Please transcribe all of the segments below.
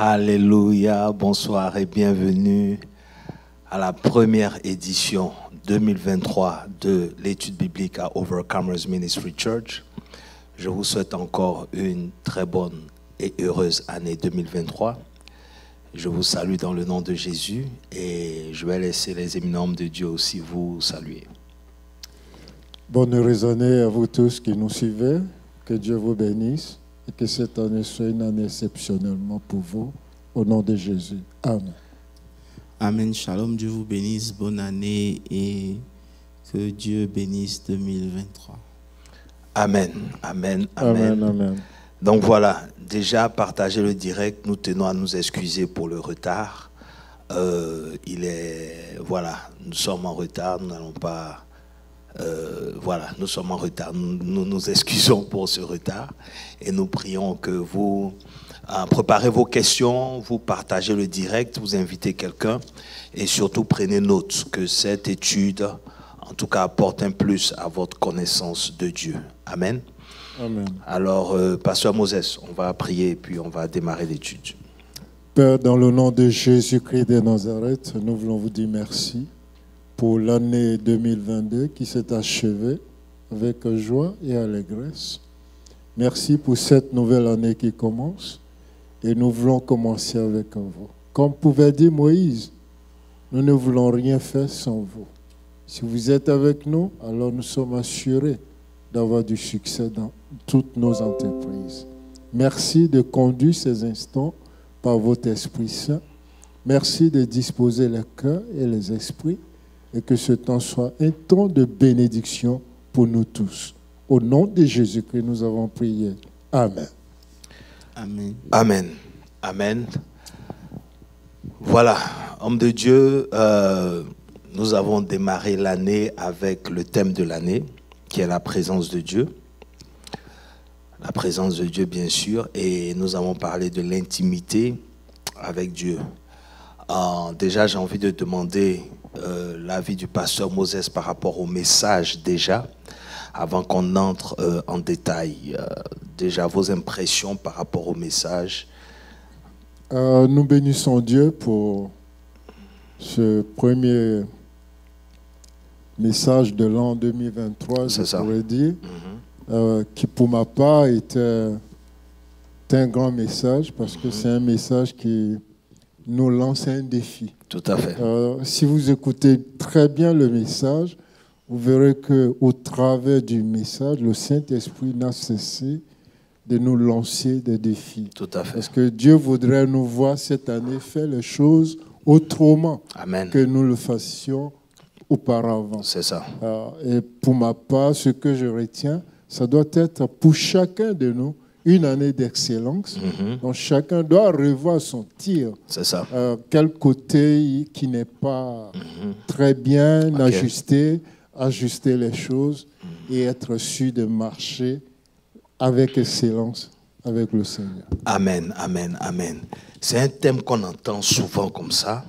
Alléluia, bonsoir et bienvenue à la première édition 2023 de l'étude biblique à Overcomers Ministry Church. Je vous souhaite encore une très bonne et heureuse année 2023. Je vous salue dans le nom de Jésus et je vais laisser les éminents hommes de Dieu aussi vous saluer. Bonne heureuse année à vous tous qui nous suivez. Que Dieu vous bénisse et que cette année soit une année exceptionnellement pour vous. Au nom de Jésus. Amen. Amen. Shalom. Dieu vous bénisse. Bonne année et que Dieu bénisse 2023. Amen. Amen. Amen. Amen. Amen. Donc voilà, déjà partagez le direct. Nous tenons à nous excuser pour le retard. Nous sommes en retard. Nous n'allons pas. Nous sommes en retard. Nous nous excusons pour ce retard et nous prions que vous préparez vos questions, vous partagez le direct, vous invitez quelqu'un et surtout prenez note que cette étude, en tout cas, apporte un plus à votre connaissance de Dieu. Amen. Amen. Alors, Pasteur Moses, on va prier et puis on va démarrer l'étude. Père, dans le nom de Jésus-Christ de Nazareth, nous voulons vous dire merci pour l'année 2022 qui s'est achevée avec joie et allégresse. Merci pour cette nouvelle année qui commence et nous voulons commencer avec vous. Comme pouvait dire Moïse, nous ne voulons rien faire sans vous. Si vous êtes avec nous, alors nous sommes assurés d'avoir du succès dans toutes nos entreprises. Merci de conduire ces instants par votre Esprit Saint. Merci de disposer les cœurs et les esprits et que ce temps soit un temps de bénédiction pour nous tous. Au nom de Jésus-Christ, nous avons prié. Amen. Amen. Amen. Amen. Voilà, homme de Dieu, nous avons démarré l'année avec le thème de l'année, qui est la présence de Dieu. La présence de Dieu, bien sûr, et nous avons parlé de l'intimité avec Dieu. Déjà, j'ai envie de demander l'avis du pasteur Moses par rapport au message déjà, avant qu'on entre en détail. Déjà, vos impressions par rapport au message. Nous bénissons Dieu pour ce premier message de l'an 2023, je pourrais dire, qui pour ma part était un grand message parce que c'est un message qui nous lance un défi. Tout à fait. Si vous écoutez très bien le message, vous verrez qu'au travers du message, le Saint-Esprit n'a cessé de nous lancer des défis. Tout à fait. Parce que Dieu voudrait nous voir cette année faire les choses autrement Amen. que nous le fassions auparavant. C'est ça. Et pour ma part, ce que je retiens, ça doit être pour chacun de nous une année d'excellence. Donc chacun doit revoir son tir. C'est ça. Quel côté qui n'est pas très bien ajusté, ajuster les choses et être sûr de marcher avec excellence avec le Seigneur. Amen, amen, amen. C'est un thème qu'on entend souvent comme ça,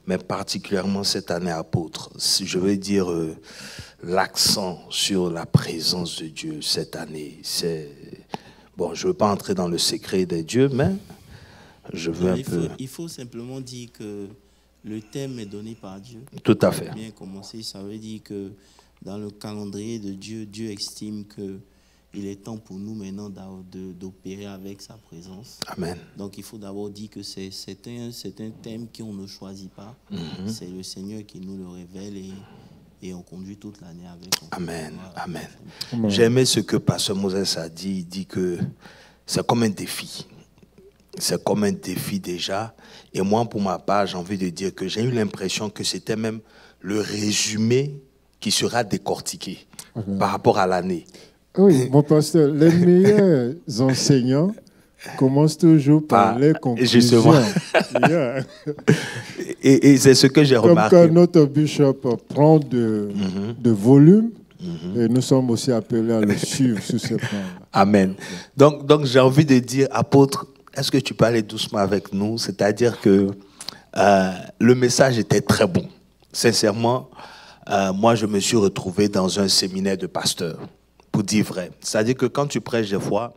mais particulièrement cette année apôtre. Si je veux dire l'accent sur la présence de Dieu cette année, c'est... Bon, je ne veux pas entrer dans le secret des dieux, mais je veux Il faut simplement dire que le thème est donné par Dieu. Tout à fait. Bien commencer, ça veut dire que dans le calendrier de Dieu, Dieu estime qu'il est temps pour nous maintenant d'opérer avec sa présence. Amen. Donc il faut d'abord dire que c'est un thème qu'on ne choisit pas. C'est le Seigneur qui nous le révèle et on conduit toute l'année avec. Amen, voilà. amen. J'ai aimé ce que Pasteur Moses a dit. Il dit que c'est comme un défi. C'est comme un défi déjà. Et moi, pour ma part, j'ai envie de dire que j'ai eu l'impression que c'était même le résumé qui sera décortiqué par rapport à l'année. Oui, mon pasteur, les meilleurs enseignants commencent toujours par les conclusions. Justement. Yeah. Et c'est ce que j'ai remarqué. Comme quand notre bishop prend de volume, et nous sommes aussi appelés à le suivre sur ce plan. Amen. Donc j'ai envie de dire, apôtre, est-ce que tu peux aller doucement avec nous? C'est-à-dire que le message était très bon. Sincèrement, moi, je me suis retrouvé dans un séminaire de pasteurs, pour dire vrai. C'est-à-dire que quand tu prêches des fois,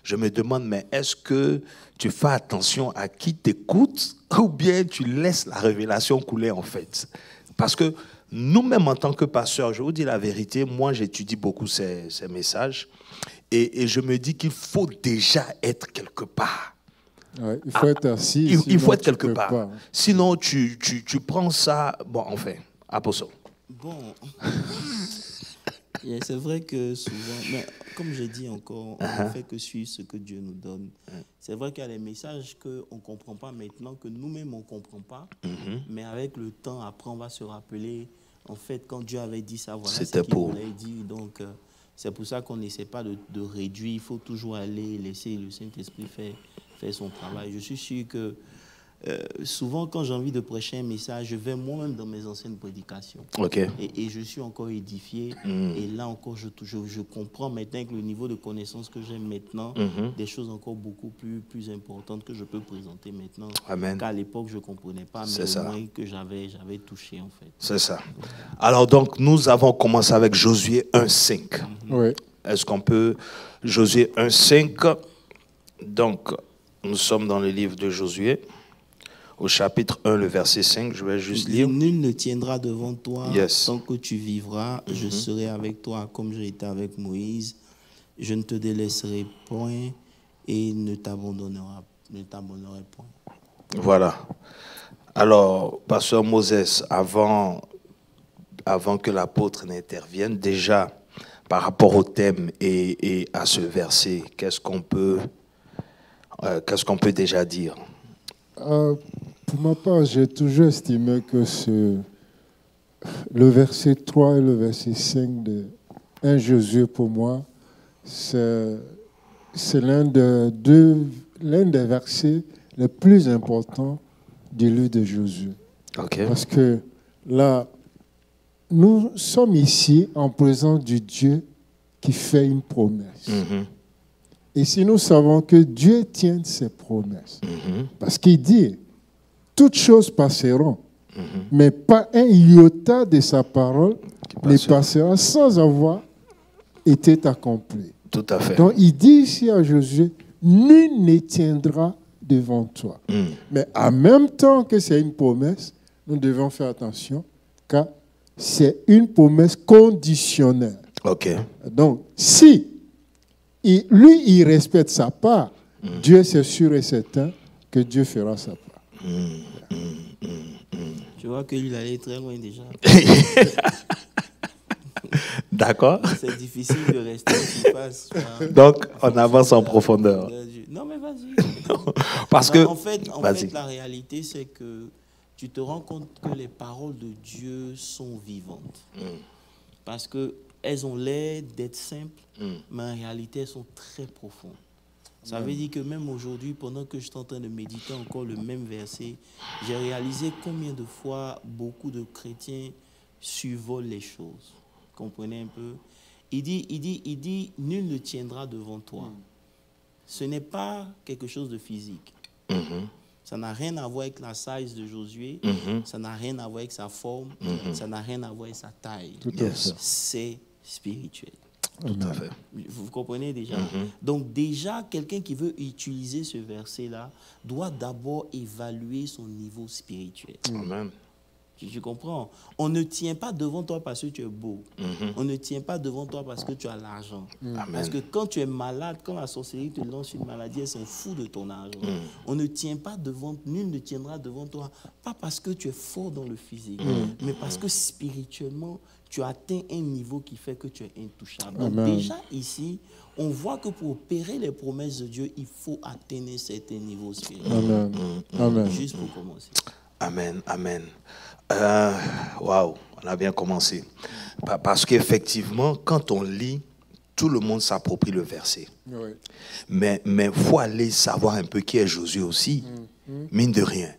je me demande, mais est-ce que tu fais attention à qui t'écoute ou bien tu laisses la révélation couler en fait? Parce que nous-mêmes en tant que pasteurs, je vous dis la vérité, moi j'étudie beaucoup ces messages et je me dis qu'il faut déjà être quelque part. Ouais, il faut être assis. Il faut être quelque part. part. Sinon, tu prends ça... Bon, enfin, Apostle. Bon, c'est vrai que souvent, mais comme j'ai dit encore, on ne fait que suivre ce que Dieu nous donne. C'est vrai qu'il y a des messages qu'on ne comprend pas maintenant, que nous-mêmes on ne comprend pas, mais avec le temps, après, on va se rappeler, en fait, quand Dieu avait dit ça, voilà ce qu'il voulait dire. Donc, c'est pour ça qu'on n'essaie pas de réduire, il faut toujours aller laisser le Saint-Esprit faire son travail. Je suis sûr que souvent, quand j'ai envie de prêcher un message, je vais moi-même dans mes anciennes prédications. Okay. Et je suis encore édifié. Et là encore, je comprends maintenant avec le niveau de connaissance que j'ai maintenant, des choses encore beaucoup plus importantes que je peux présenter maintenant. Amen. Qu'à l'époque, je ne comprenais pas, mais au moins que j'avais touché en fait. C'est ça. Alors donc, nous avons commencé avec Josué 1,5. Oui. Est-ce qu'on peut... Josué 1,5. Donc, nous sommes dans le livre de Josué. Au chapitre 1, le verset 5, je vais juste lire. Nul ne tiendra devant toi tant que tu vivras. Je serai avec toi comme j'ai été avec Moïse. Je ne te délaisserai point et ne t'abandonnerai point. Voilà. Alors, pasteur Moses, avant que l'apôtre n'intervienne, déjà, par rapport au thème et à ce verset, qu'est-ce qu'on peut déjà dire? Pour ma part, j'ai toujours estimé que le verset 3 et le verset 5 de 1 Josué, pour moi, c'est l'un des versets les plus importants du livre de Josué. Okay. Parce que là, nous sommes ici en présence du Dieu qui fait une promesse. Et si nous savons que Dieu tient ses promesses, parce qu'il dit, toutes choses passeront, mais pas un iota de sa parole ne passera sans avoir été accompli. Tout à fait. Donc il dit ici à Josué, nul ne tiendra devant toi. Mais en même temps que c'est une promesse, nous devons faire attention, car c'est une promesse conditionnelle. Okay. Donc, si lui, il respecte sa part, Dieu, c'est sûr et certain que Dieu fera sa part. Je vois que lui, il allait très loin déjà. D'accord. C'est difficile de rester en surface. Donc, on avance en profondeur. Non, mais vas-y. Parce que... En fait, la réalité, c'est que tu te rends compte que les paroles de Dieu sont vivantes. Parce qu'elles ont l'air d'être simples, mais en réalité, elles sont très profondes. Ça veut dire que même aujourd'hui, pendant que je suis en train de méditer encore le même verset, j'ai réalisé combien de fois beaucoup de chrétiens survolent les choses. Comprenez un peu? Il dit, nul ne tiendra devant toi. Ce n'est pas quelque chose de physique. Ça n'a rien à voir avec la size de Josué, ça n'a rien à voir avec sa forme, ça n'a rien à voir avec sa taille. C'est spirituel. Tout à fait. Vous comprenez déjà? Donc déjà, quelqu'un qui veut utiliser ce verset-là doit d'abord évaluer son niveau spirituel. Amen. Tu comprends? On ne tient pas devant toi parce que tu es beau. On ne tient pas devant toi parce que tu as l'argent. Parce que quand tu es malade, quand la sorcellerie te lance une maladie, elle s'en fout de ton argent. On ne tient pas nul ne tiendra devant toi, pas parce que tu es fort dans le physique, mais parce que spirituellement, tu atteins un niveau qui fait que tu es intouchable. Donc déjà ici, on voit que pour opérer les promesses de Dieu, il faut atteindre un certain niveau spirituel. Amen. Juste pour commencer. Amen, amen. Waouh, on a bien commencé. Parce qu'effectivement, quand on lit, tout le monde s'approprie le verset. Oui. Mais il faut aller savoir un peu qui est Josué aussi, mine de rien.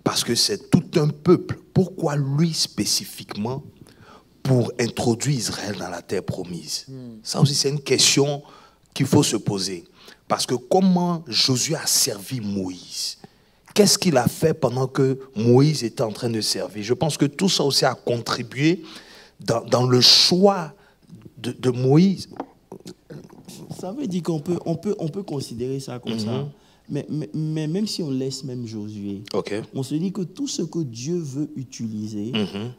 Parce que c'est tout un peuple. Pourquoi lui spécifiquement pour introduire Israël dans la terre promise? Ça aussi, c'est une question qu'il faut se poser. Parce que comment Josué a servi Moïse? Qu'est-ce qu'il a fait pendant que Moïse était en train de servir? Je pense que tout ça aussi a contribué dans le choix de Moïse. Ça veut dire qu'on peut, on peut considérer ça comme ça. Mais même si on laisse même Josué, on se dit que tout ce que Dieu veut utiliser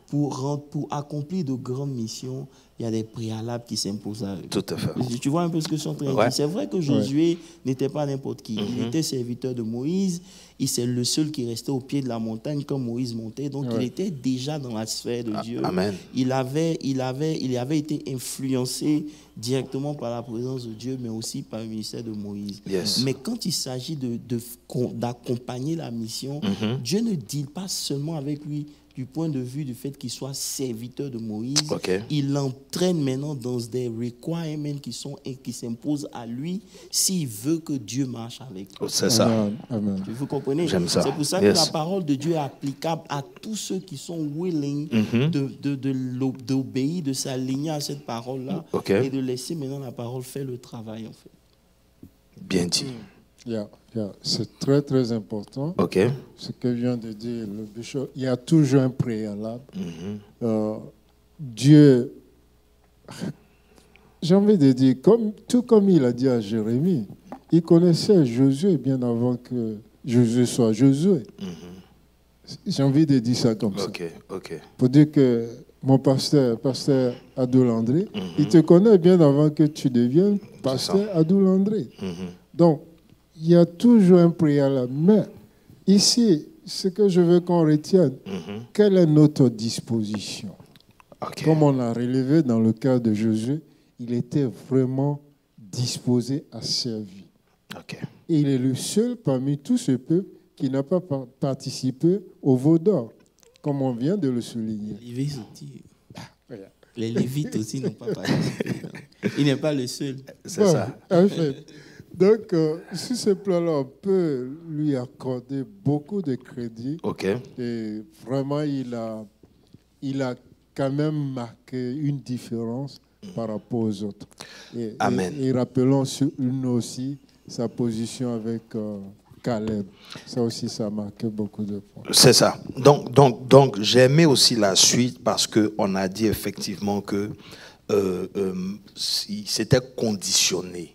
pour accomplir de grandes missions, il y a des préalables qui s'imposent à eux. Tout à fait. Tu vois un peu ce que je suis en train de dire. C'est vrai que Josué n'était pas n'importe qui. Il était serviteur de Moïse. C'est le seul qui restait au pied de la montagne quand Moïse montait. Donc, il était déjà dans la sphère de Dieu. Amen. Il avait été influencé directement par la présence de Dieu, mais aussi par le ministère de Moïse. Yes. Mais quand il s'agit d'accompagner la mission, Dieu ne deal pas seulement avec lui du point de vue du fait qu'il soit serviteur de Moïse. Il l'entraîne maintenant dans des requirements qui s'imposent à lui s'il veut que Dieu marche avec lui. C'est ça. Amen. Vous comprenez? J'aime ça. C'est pour ça que la parole de Dieu est applicable à tous ceux qui sont willing d'obéir, de s'aligner à cette parole-là et de laisser maintenant la parole faire le travail, en fait. Bien dit. C'est très, très important. Ce que vient de dire le bishop. Il y a toujours un préalable. Dieu, j'ai envie de dire, tout comme il a dit à Jérémie, il connaissait Josué bien avant que Josué soit Josué. J'ai envie de dire ça comme ça. Pour dire que mon pasteur Adoul André, il te connaît bien avant que tu deviennes pasteur Adoul André. Donc, il y a toujours un préalable. Mais ici, ce que je veux qu'on retienne, quelle est notre disposition? Comme on l'a relevé dans le cas de Josué, il était vraiment disposé à servir. Et il est le seul parmi tout ce peuple qui n'a pas participé au veau d'or, comme on vient de le souligner. Les Lévites aussi n'ont pas participé. Il n'est pas le seul. C'est ça. En fait. Donc, sur ce plan-là, on peut lui accorder beaucoup de crédit. Et vraiment, il a quand même marqué une différence par rapport aux autres. Amen. Et rappelons nous aussi sa position avec Caleb. Ça aussi, ça a marqué beaucoup de points. C'est ça. Donc j'ai aimé aussi la suite parce qu'on a dit effectivement que c'était conditionné.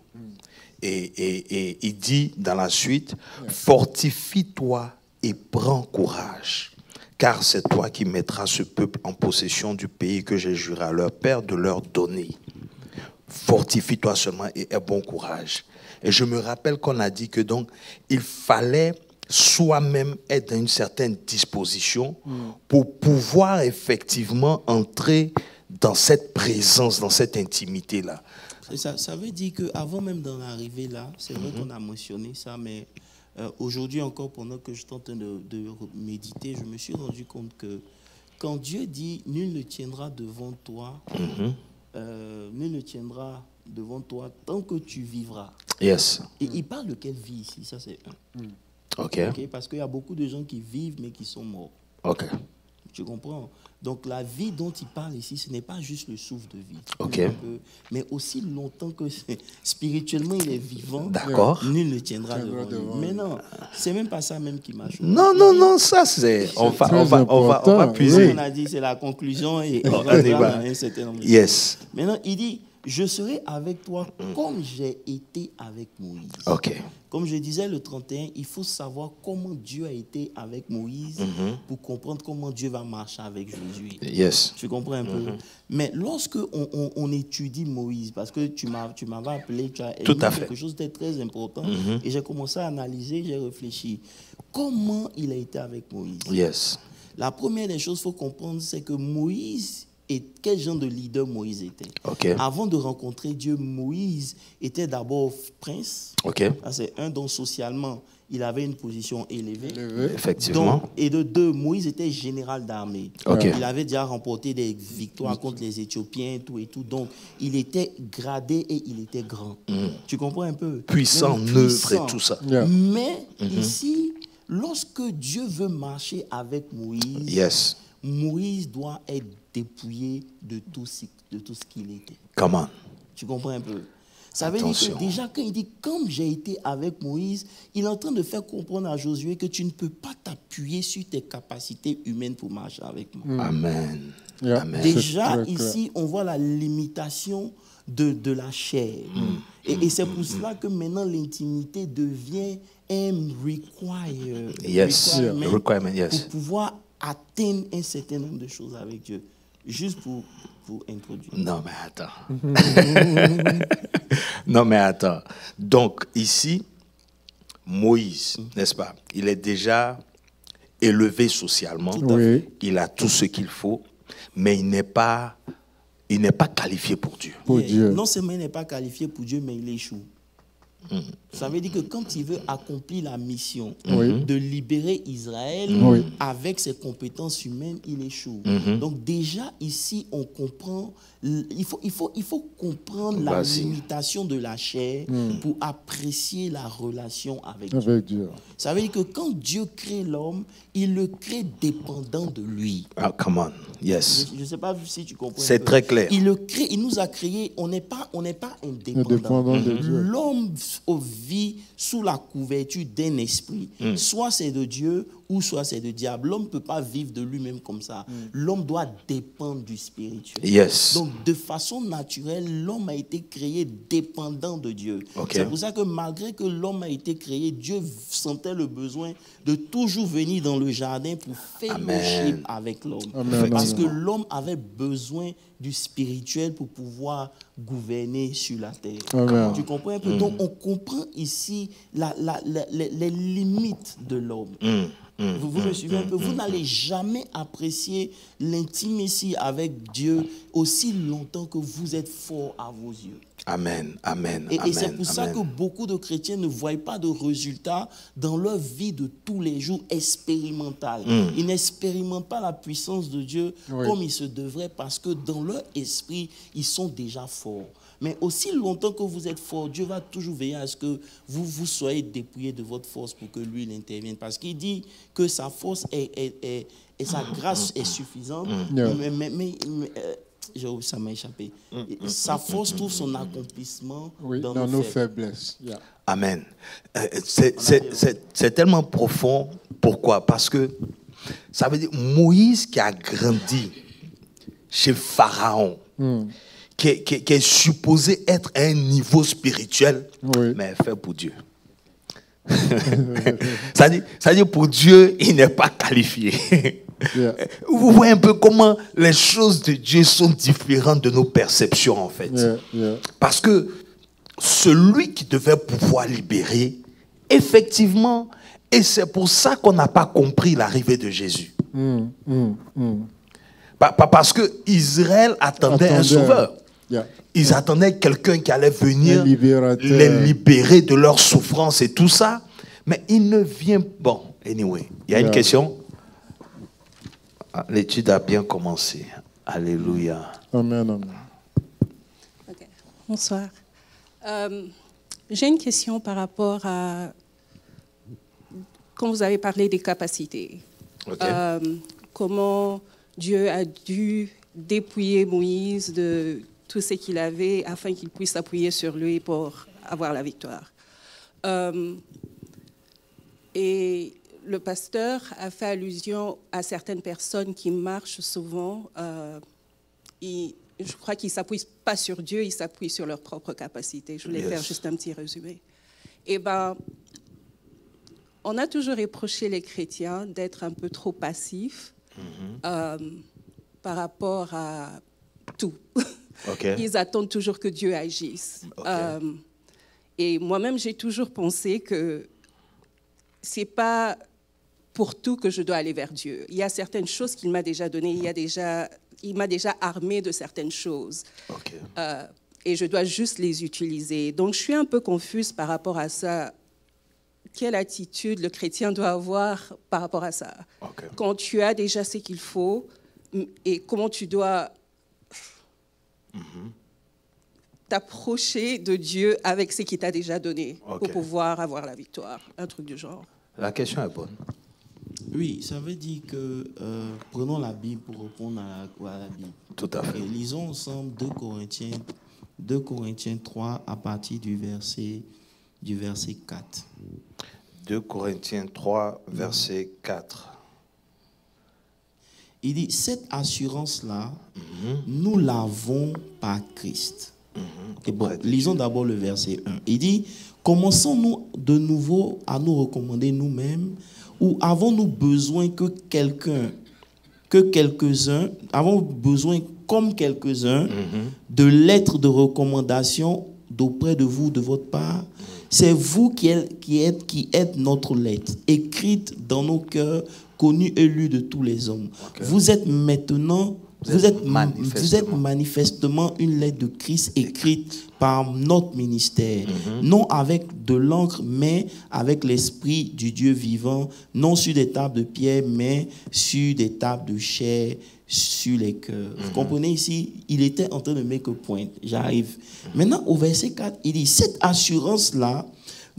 Et il dit dans la suite, fortifie-toi et prends courage, car c'est toi qui mettras ce peuple en possession du pays que j'ai juré à leur père de leur donner. Fortifie-toi seulement et aie bon courage. Et je me rappelle qu'on a dit que donc il fallait soi-même être dans une certaine disposition pour pouvoir effectivement entrer dans cette présence, dans cette intimité-là. Ça veut dire qu'avant même d'en arriver là, c'est vrai qu'on a mentionné ça, mais aujourd'hui encore, pendant que je suis en train de méditer, je me suis rendu compte que quand Dieu dit « nul ne tiendra devant toi », nul ne tiendra devant toi tant que tu vivras. Yes. Et il parle de quelle vie ici? Ça, c'est un. Parce qu'il y a beaucoup de gens qui vivent, mais qui sont morts. Tu comprends? Donc, la vie dont il parle ici, ce n'est pas juste le souffle de vie. Mais aussi longtemps que spirituellement, il est vivant, nul ne tiendra devant lui. Mais non, c'est même pas ça même qui marche. Non, ça c'est... On va puiser. On a dit, c'est la conclusion et on va dans un certain nombre. Yes. Maintenant, il dit, je serai avec toi comme j'ai été avec Moïse. Comme je disais le 31, il faut savoir comment Dieu a été avec Moïse pour comprendre comment Dieu va marcher avec Josué. Yes. Tu comprends un peu? Mais lorsque on étudie Moïse, parce que tu m'avais appelé, tu as dit quelque chose de très important, et j'ai commencé à analyser, j'ai réfléchi. Comment il a été avec Moïse? Yes. La première des choses qu'il faut comprendre, c'est que Moïse, et quel genre de leader Moïse était. Avant de rencontrer Dieu, Moïse était d'abord prince. C'est un dont socialement, il avait une position élevée. Effectivement. Et de deux, Moïse était général d'armée. Il avait déjà remporté des victoires contre les Éthiopiens, tout et tout. Donc, il était gradé et il était grand. Tu comprends un peu? Puissant, neutre et tout ça. Mais ici, lorsque Dieu veut marcher avec Moïse, Moïse doit être dépouillé de tout ce qu'il était. Comment? Tu comprends un peu? Ça veut dire que déjà, quand il dit « comme j'ai été avec Moïse », il est en train de faire comprendre à Josué que tu ne peux pas t'appuyer sur tes capacités humaines pour marcher avec moi. Amen. Déjà, ici, on voit la limitation de la chair. Et c'est pour cela que maintenant l'intimité devient un requirement yes. pour pouvoir atteindre un certain nombre de choses avec Dieu. Juste pour introduire. Non, mais attends. Non, mais attends. Donc, ici, Moïse, n'est-ce pas? Il est déjà élevé socialement. Oui. Il a tout ce qu'il faut, mais il n'est pas qualifié pour Dieu. Pour Dieu. Non seulement il n'est pas qualifié pour Dieu, mais il échoue. Ça veut dire que quand il veut accomplir la mission de libérer Israël avec ses compétences humaines, il échoue. Donc déjà ici, on comprend, il faut comprendre la limitation de la chair pour apprécier la relation avec Dieu. Ça veut dire que quand Dieu crée l'homme, il le crée dépendant de lui. Ah, come on, yes. Je ne sais pas si tu comprends. C'est très clair. Il le crée, il nous a créés, on n'est pas indépendant. L'homme vit sous la couverture d'un esprit. Soit c'est de Dieu ou soit c'est de diable. L'homme ne peut pas vivre de lui-même comme ça. L'homme doit dépendre du spirituel. Yes. Donc, de façon naturelle, l'homme a été créé dépendant de Dieu. C'est pour ça que malgré que l'homme a été créé, Dieu sentait le besoin de toujours venir dans le jardin pour fellowship avec l'homme. Parce que l'homme avait besoin du spirituel pour pouvoir gouverner sur la terre. Tu comprends un peu? Donc, on comprend ici les limites de l'homme. Vous me suivez un peu? Vous n'allez jamais apprécier l'intimatie avec Dieu aussi longtemps que vous êtes fort à vos yeux. Amen, amen. Et c'est pour ça que beaucoup de chrétiens ne voient pas de résultats dans leur vie de tous les jours expérimentale. Ils n'expérimentent pas la puissance de Dieu comme il se devrait parce que dans leur esprit, ils sont déjà forts. Mais aussi longtemps que vous êtes fort, Dieu va toujours veiller à ce que vous soyez dépouillés de votre force pour que lui il intervienne. Parce qu'il dit que sa force et sa grâce est suffisante. Ça m'a échappé. Sa force trouve son accomplissement dans nos faiblesses. Amen. C'est tellement profond. Pourquoi? Parce que ça veut dire Moïse qui a grandi chez Pharaon, qui est supposé être à un niveau spirituel, mais fait pour Dieu. Ça veut dire pour Dieu, il n'est pas qualifié. Vous voyez un peu comment les choses de Dieu sont différentes de nos perceptions en fait. Parce que celui qui devait pouvoir libérer, effectivement, et c'est pour ça qu'on n'a pas compris l'arrivée de Jésus. Parce que Israël attendait un sauveur. Ils attendaient quelqu'un qui allait venir les libérer de leur souffrance et tout ça. Mais il ne vient... Bon, anyway, il y a une question. L'étude a bien commencé. Alléluia. Amen, amen. Okay. Bonsoir. J'ai une question par rapport à... Quand vous avez parlé des capacités. Comment Dieu a dû dépouiller Moïse de tout ce qu'il avait afin qu'il puisse s'appuyer sur lui pour avoir la victoire. Et le pasteur a fait allusion à certaines personnes qui marchent souvent. Je crois qu'ils ne s'appuient pas sur Dieu, ils s'appuient sur leurs propres capacités. Je voulais faire juste un petit résumé. Eh bien, on a toujours reproché les chrétiens d'être un peu trop passifs par rapport à tout. Ils attendent toujours que Dieu agisse. Et moi-même, j'ai toujours pensé que ce n'est pas pour tout que je dois aller vers Dieu. Il y a certaines choses qu'il m'a déjà données, il m'a déjà armé de certaines choses. Et je dois juste les utiliser. Donc, je suis un peu confuse par rapport à ça. Quelle attitude le chrétien doit avoir par rapport à ça? Quand tu as déjà ce qu'il faut, et comment tu dois t'approcher de Dieu avec ce qu'il t'a déjà donné pour pouvoir avoir la victoire. Un truc du genre. La question est bonne. Oui, ça veut dire que prenons la Bible pour répondre à la Bible. Tout à fait. Et lisons ensemble 2 Corinthiens 3 à partir du verset 4. 2 Corinthiens 3, verset 4. Il dit, cette assurance-là, nous l'avons par Christ. Et bon, lisons d'abord le verset 1. Il dit, commençons-nous de nouveau à nous recommander nous-mêmes, ou avons-nous besoin avons besoin comme quelques-uns de lettres de recommandation d'auprès de vous, de votre part? C'est vous qui êtes notre lettre, écrite dans nos cœurs, connue et lue de tous les hommes. Okay. Vous êtes manifestement une lettre de Christ écrite par notre ministère, non avec de l'encre, mais avec l'esprit du Dieu vivant, non sur des tables de pierre, mais sur des tables de chair, sur les cœurs. Vous comprenez ici, il était en train de make a point. J'arrive. Maintenant, au verset 4, il dit, cette assurance-là,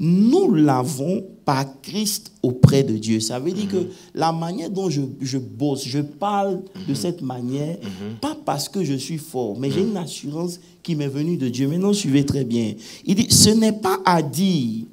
nous l'avons par Christ auprès de Dieu. Ça veut dire que la manière dont je bosse, je parle de cette manière, pas parce que je suis fort, mais j'ai une assurance qui m'est venue de Dieu. Maintenant, suivez très bien. Il dit, ce n'est pas à dire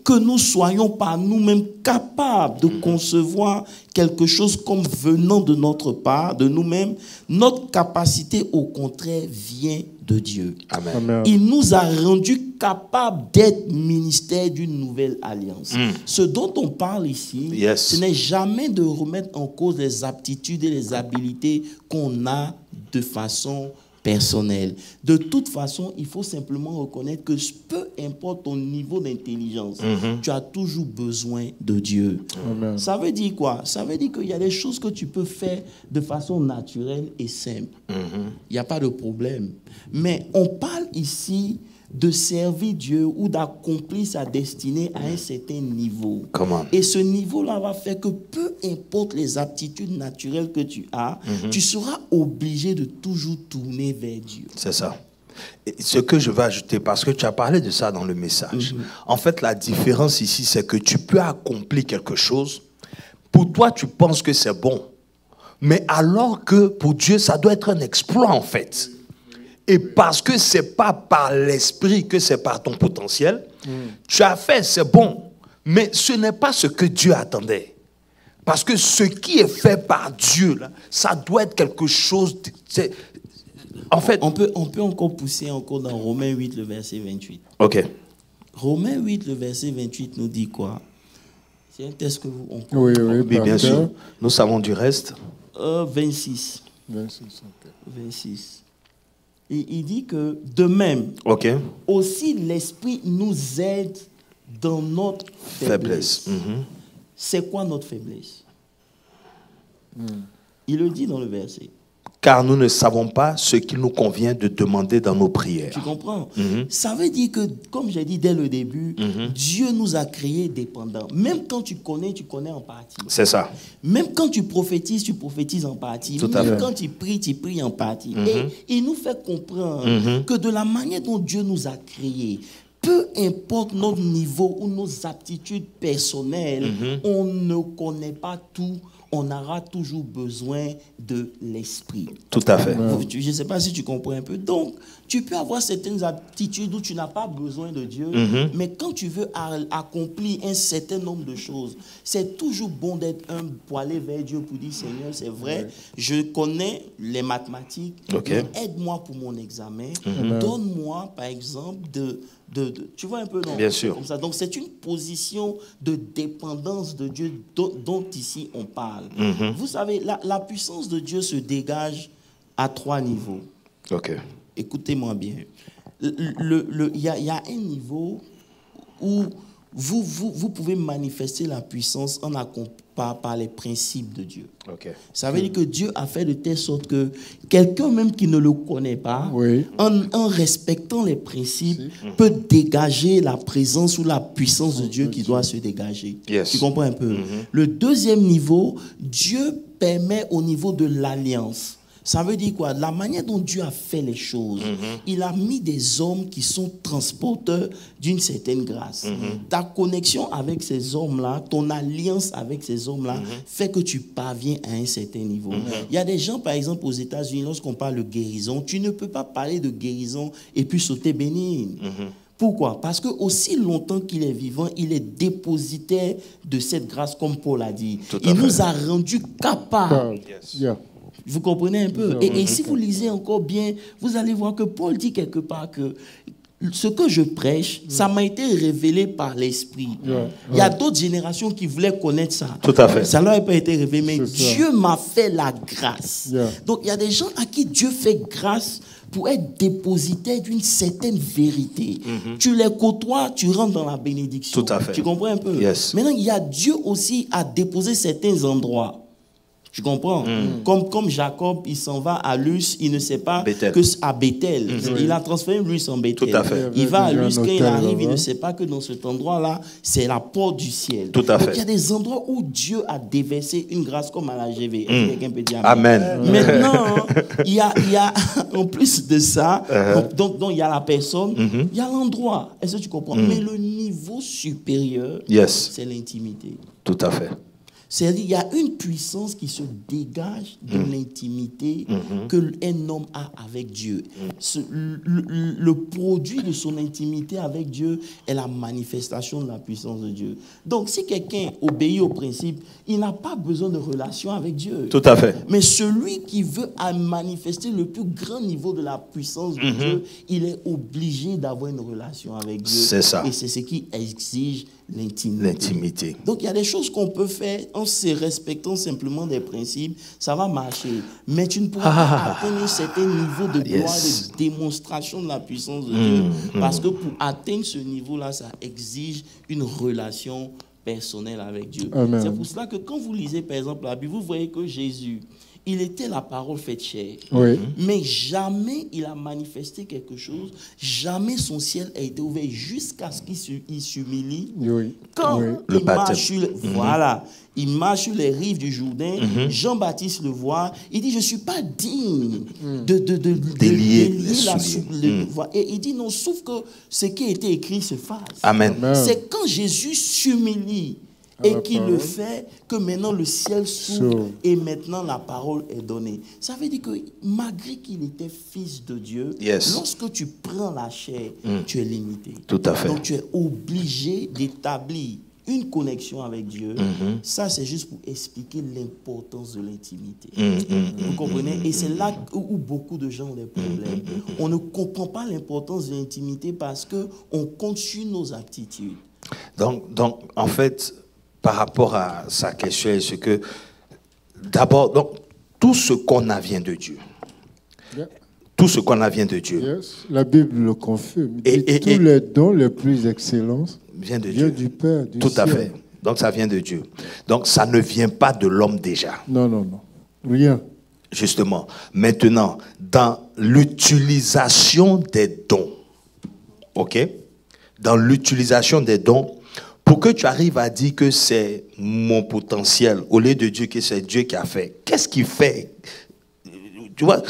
que nous soyons par nous-mêmes capables de concevoir quelque chose comme venant de notre part, de nous-mêmes. Notre capacité, au contraire, vient de Dieu. Amen. Amen. Il nous a rendus capables d'être ministère d'une nouvelle alliance. Ce dont on parle ici, ce n'est jamais de remettre en cause les aptitudes et les habiletés qu'on a de façon personnelle. De toute façon, il faut simplement reconnaître que peu importe ton niveau d'intelligence, tu as toujours besoin de Dieu. Amen. Ça veut dire quoi? Ça veut dire qu'il y a des choses que tu peux faire de façon naturelle et simple. Il n'y a pas de problème. Mais on parle ici de servir Dieu ou d'accomplir sa destinée à un certain niveau. Et ce niveau-là va faire que peu importe les aptitudes naturelles que tu as, tu seras obligé de toujours tourner vers Dieu. C'est ça. Et ce que je vais ajouter, parce que tu as parlé de ça dans le message. En fait, la différence ici, c'est que tu peux accomplir quelque chose. Pour toi, tu penses que c'est bon. Mais alors que pour Dieu, ça doit être un exploit, en fait. Et parce que ce n'est pas par l'esprit que c'est par ton potentiel, tu as fait, c'est bon, mais ce n'est pas ce que Dieu attendait. Parce que ce qui est fait par Dieu, là, ça doit être quelque chose... En fait, on peut encore pousser encore dans Romains 8, le verset 28. Ok. Romains 8, le verset 28 nous dit quoi? C'est un texte que vous... Oui, bien sûr. Nous savons du reste. 26. 26, ok. 26. Et il dit que de même, aussi l'Esprit nous aide dans notre faiblesse. C'est quoi notre faiblesse? Il le dit dans le verset. Car nous ne savons pas ce qu'il nous convient de demander dans nos prières. Tu comprends? Ça veut dire que, comme j'ai dit dès le début, Dieu nous a créés dépendants. Même quand tu connais en partie. C'est ça. Même quand tu prophétises en partie. Même quand tu pries en partie. Et il nous fait comprendre que de la manière dont Dieu nous a créés, peu importe notre niveau ou nos aptitudes personnelles, on ne connaît pas tout. On aura toujours besoin de l'esprit. Tout à fait. Je ne sais pas si tu comprends un peu. Donc, tu peux avoir certaines aptitudes où tu n'as pas besoin de Dieu, mais quand tu veux accomplir un certain nombre de choses, c'est toujours bon d'être humble pour aller vers Dieu pour dire, Seigneur, c'est vrai, je connais les mathématiques, mais aide-moi pour mon examen. Donne-moi, par exemple, tu vois un peu, non? Bien sûr. Comme ça. Donc, c'est une position de dépendance de Dieu dont ici on parle. Vous savez, la puissance de Dieu se dégage à 3 niveaux. Ok. Écoutez-moi bien. Il y a un niveau où vous pouvez manifester la puissance par les principes de Dieu. Okay. Ça veut dire que Dieu a fait de telle sorte que quelqu'un même qui ne le connaît pas, en respectant les principes, peut dégager la présence ou la puissance de Dieu qui doit se dégager. Tu comprends un peu? Le deuxième niveau, Dieu permet au niveau de l'alliance. Ça veut dire quoi? La manière dont Dieu a fait les choses, il a mis des hommes qui sont transporteurs d'une certaine grâce. Ta connexion avec ces hommes-là, ton alliance avec ces hommes-là, fait que tu parviens à un certain niveau. Il y a des gens, par exemple, aux États-Unis, lorsqu'on parle de guérison, tu ne peux pas parler de guérison et puis sauter bénigne. Pourquoi? Parce que aussi longtemps qu'il est vivant, il est dépositaire de cette grâce, comme Paul a dit. Il nous a rendus capables Vous comprenez un peu? Et si vous lisez encore bien, vous allez voir que Paul dit quelque part que ce que je prêche, ça m'a été révélé par l'Esprit. Il y a d'autres générations qui voulaient connaître ça. Tout à fait. Ça ne leur a pas été révélé, mais C'est Dieu m'a fait la grâce. Yeah. Donc, il y a des gens à qui Dieu fait grâce pour être dépositaire d'une certaine vérité. Tu les côtoies, tu rentres dans la bénédiction. Tout à fait. Tu comprends un peu? Yes. Maintenant, il y a Dieu aussi à déposer certains endroits. Tu comprends? Comme Jacob, il s'en va à Luz, il ne sait pas Bethel. que à Bethel. Il a transformé Luz en Bethel. Tout à fait. Il va à Luz, quand il hôtel arrive, il là-bas. ne sait pas que dans cet endroit-là, c'est la porte du ciel. Tout à Donc, fait. il y a des endroits où Dieu a déversé une grâce comme à la GV. Est-ce que quelqu'un peut dire amen? Amen. Maintenant, il y a, en plus de ça, donc il y a la personne, il y a l'endroit. Est-ce que tu comprends? Mais le niveau supérieur, Yes. c'est l'intimité. Tout à fait. C'est-à-dire, il y a une puissance qui se dégage de l'intimité que un homme a avec Dieu. Le produit de son intimité avec Dieu est la manifestation de la puissance de Dieu. Donc, si quelqu'un obéit au principe, il n'a pas besoin de relation avec Dieu. Tout à fait. Mais celui qui veut manifester le plus grand niveau de la puissance de Dieu, il est obligé d'avoir une relation avec Dieu. C'est ça. Et c'est ce qui exige l'intimité. L'intimité. Donc, il y a des choses qu'on peut faire en se respectant simplement des principes, ça va marcher. Mais tu ne pourras pas atteindre un certain niveau de gloire, Yes. de démonstration de la puissance de Dieu. Parce que pour atteindre ce niveau-là, ça exige une relation personnelle avec Dieu. Amen. C'est pour cela que quand vous lisez, par exemple, la Bible, vous voyez que Jésus, il était la parole faite chair. Oui. Mais jamais il a manifesté quelque chose, jamais son ciel a été ouvert jusqu'à ce qu'il s'humilie. Oui. Quand Oui. Le il baptême. marche sur voilà, il marche sur les rives du Jourdain, Jean-Baptiste le voit, il dit, je ne suis pas digne de Délier délier les la souliers. Et il dit, non, sauf que ce qui a été écrit se fasse. Amen. Amen. C'est quand Jésus s'humilie et qu'il le fait que maintenant le ciel s'ouvre S'ouvre. et maintenant la parole est donnée. Ça veut dire que malgré qu'il était fils de Dieu, Yes. lorsque tu prends la chair, tu es limité. Tout à fait. Donc tu es obligé d'établir une connexion avec Dieu. Ça, c'est juste pour expliquer l'importance de l'intimité. Vous comprenez? Et c'est là où beaucoup de gens ont des problèmes. On ne comprend pas l'importance de l'intimité parce qu'on compte sur nos aptitudes. Donc, en fait, par rapport à sa question, c'est que d'abord, donc, tout ce qu'on a vient de Dieu. Yeah. Tout ce qu'on a vient de Dieu Yes. La Bible le confirme. Et- Tous et- les dons les plus excellents vient de viennent Dieu. du Père, du Tout à ciel. fait. Donc, ça vient de Dieu. Donc, ça ne vient pas de l'homme déjà. Non, non, non. Rien. Justement. Maintenant, dans l'utilisation des dons, ok? Dans l'utilisation des dons, pour que tu arrives à dire que c'est mon potentiel, au lieu de dire que c'est Dieu qui a fait, qu'est-ce qu'il fait? Tu vois,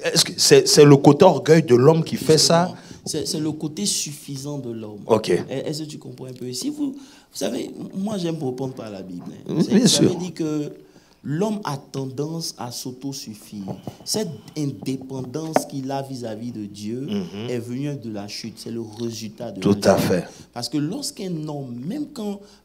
est-ce que c'est le côté orgueil de l'homme qui fait ça? C'est le côté suffisant de l'homme. Ok. Est-ce que tu comprends un peu? Si vous savez, moi j'aime répondre par la Bible. Bien Ça sûr. veut dire que l'homme a tendance à s'autosuffire. Cette indépendance qu'il a vis-à-vis de Dieu est venue de la chute. C'est le résultat de Tout la à chute. fait. Parce que lorsqu'un homme,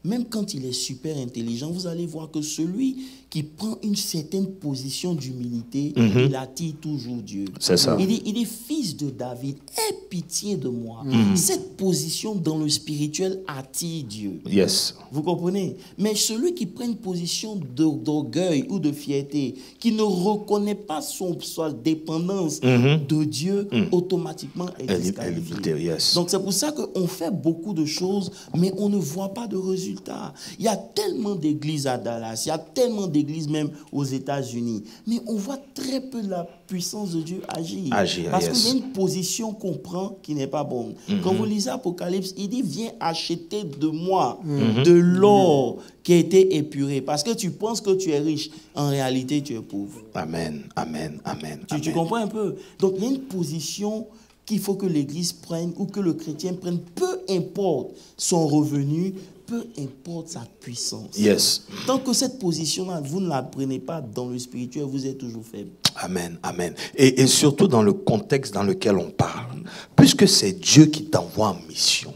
même quand il est super intelligent, vous allez voir que celui qui prend une certaine position d'humilité, il attire toujours Dieu. C'est ça. Il dit, fils de David, aie pitié de moi. Cette position dans le spirituel attire Dieu. Yes. Vous comprenez? Mais celui qui prend une position d'orgueil ou de fierté, qui ne reconnaît pas sa dépendance de Dieu, automatiquement est Elle disqualifié. est- yes. Donc c'est pour ça qu'on fait beaucoup de choses, mais on ne voit pas de résultats. Il y a tellement d'églises à Dallas, il y a tellement d'églises même aux États-Unis, mais on voit très peu de la puissance de Dieu agir. Agir, Parce yes. qu'il y a une position qu'on prend qui n'est pas bonne. Quand vous lisez Apocalypse, il dit, viens acheter de moi de l'or qui a été épuré. Parce que tu penses que tu es riche, en réalité tu es pauvre. Amen, amen, amen. Tu amen. comprends un peu? Donc il y a une position qu'il faut que l'Église prenne ou que le chrétien prenne, peu importe son revenu, peu importe sa puissance. Yes. Tant que cette position-là, vous ne la prenez pas dans le spirituel, vous êtes toujours faible. Amen, amen. Et surtout dans le contexte dans lequel on parle. Puisque c'est Dieu qui t'envoie en mission.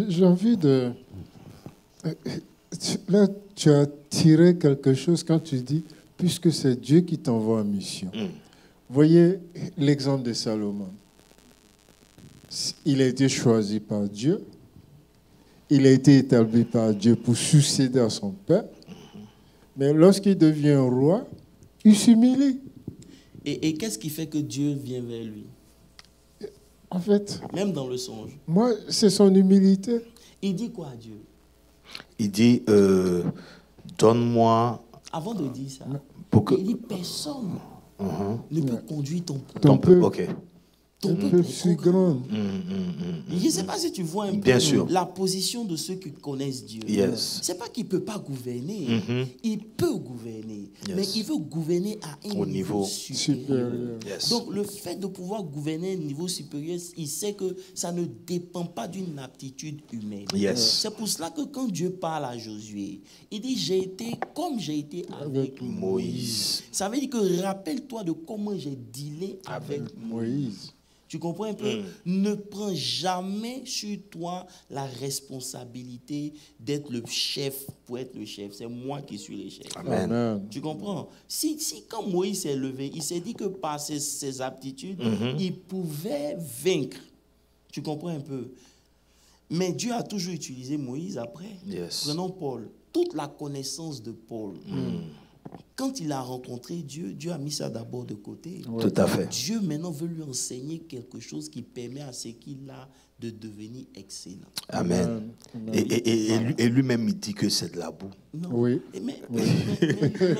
J'ai envie de... Là, tu as tiré quelque chose quand tu dis, puisque c'est Dieu qui t'envoie en mission. Voyez l'exemple de Salomon. Il a été choisi par Dieu. Il a été établi par Dieu pour succéder à son père. Mais lorsqu'il devient roi, il s'humilie. Et qu'est-ce qui fait que Dieu vient vers lui? En fait, Même dans le songe. moi, c'est son humilité. Il dit quoi à Dieu? Il dit, donne-moi... Avant de dire ça, Pour que... il dit, personne ne peut conduire ton peuple. Ton peuple. Ok. Ton Un peuple peu est si grand. grand. Je ne sais pas si tu vois un peu Bien sûr. la position de ceux qui connaissent Dieu. Yes. C'est pas qu'il ne peut pas gouverner. Il peut gouverner. Yes. Mais il veut gouverner à un Au niveau niveau supérieur. Yes. Donc le fait de pouvoir gouverner à un niveau supérieur, il sait que ça ne dépend pas d'une aptitude humaine. Yes. C'est pour cela que quand Dieu parle à Josué, il dit, j'ai été comme j'ai été avec Moïse. Ça veut dire que rappelle-toi de comment j'ai dealé avec Moïse. Tu comprends un peu? Ne prends jamais sur toi la responsabilité d'être le chef pour être le chef. C'est moi qui suis le chef. Amen. Amen. Tu comprends? Si quand Moïse s'est levé, il s'est dit que par ses aptitudes, il pouvait vaincre. Tu comprends un peu? Mais Dieu a toujours utilisé Moïse après. Yes. Prenons Paul. Toute la connaissance de Paul. Quand il a rencontré Dieu, Dieu a mis ça d'abord de côté. Tout à fait. Dieu maintenant veut lui enseigner quelque chose qui permet à ce qu'il a de devenir excellent. Amen. Et lui-même, il dit que c'est de la boue. Non. Oui. Mais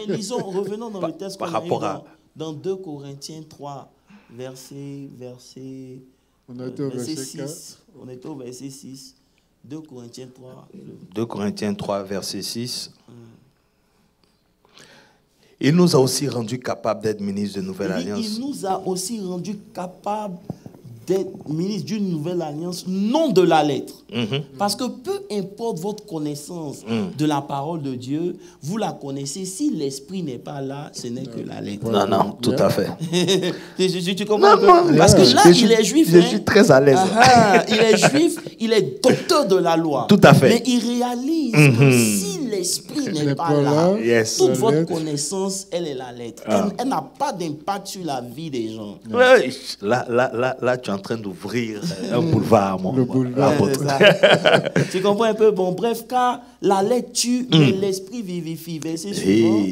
lisons, revenons dans le texte par qu'on a rapport eu à- dans 2 Corinthiens 3, verset On a été au verset 6. 4. On est au verset 6. 2 Corinthiens 3. 2 Corinthiens 3, verset 6. Il nous a aussi rendus capables d'être ministres de Nouvelle Il dit, Alliance. il nous a aussi rendus capables d'être ministres d'une nouvelle alliance, non de la lettre. Parce que peu importe votre connaissance de la parole de Dieu, vous la connaissez. Si l'esprit n'est pas là, ce n'est que la lettre. Non, non, tout à fait. Tu comprends un peu? Parce que là, il est juif. Je suis très à l'aise. Il est juif, il est docteur de la loi. Tout à fait. Mais il réalise que si l'esprit n'est pas là, Yes. toute La votre lettre. connaissance, elle est la lettre. Elle n'a pas d'impact sur la vie des gens. Ouais, là, tu es en train d'ouvrir un boulevard, mon Le boulevard. apôtre. C'est ça. Tu comprends un peu? Bon, bref, car la lettre tue, mais l'esprit vivifie. Verset suivant,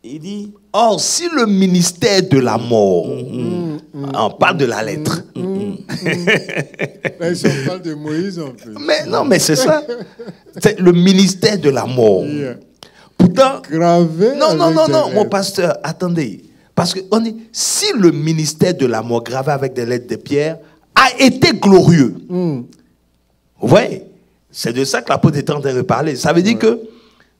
il dit... Or, si le ministère de la mort, on parle de la lettre. Là, si on parle de Moïse, en fait. Mais non, mais c'est ça. C'est le ministère de la mort. Yeah. Pourtant, Gravé. non, avec des mon lettres. pasteur, attendez. Parce que on dit, si le ministère de la mort gravé avec des lettres de pierre a été glorieux, vous voyez, c'est de ça que l'apôtre est en train de parler. Ça veut dire que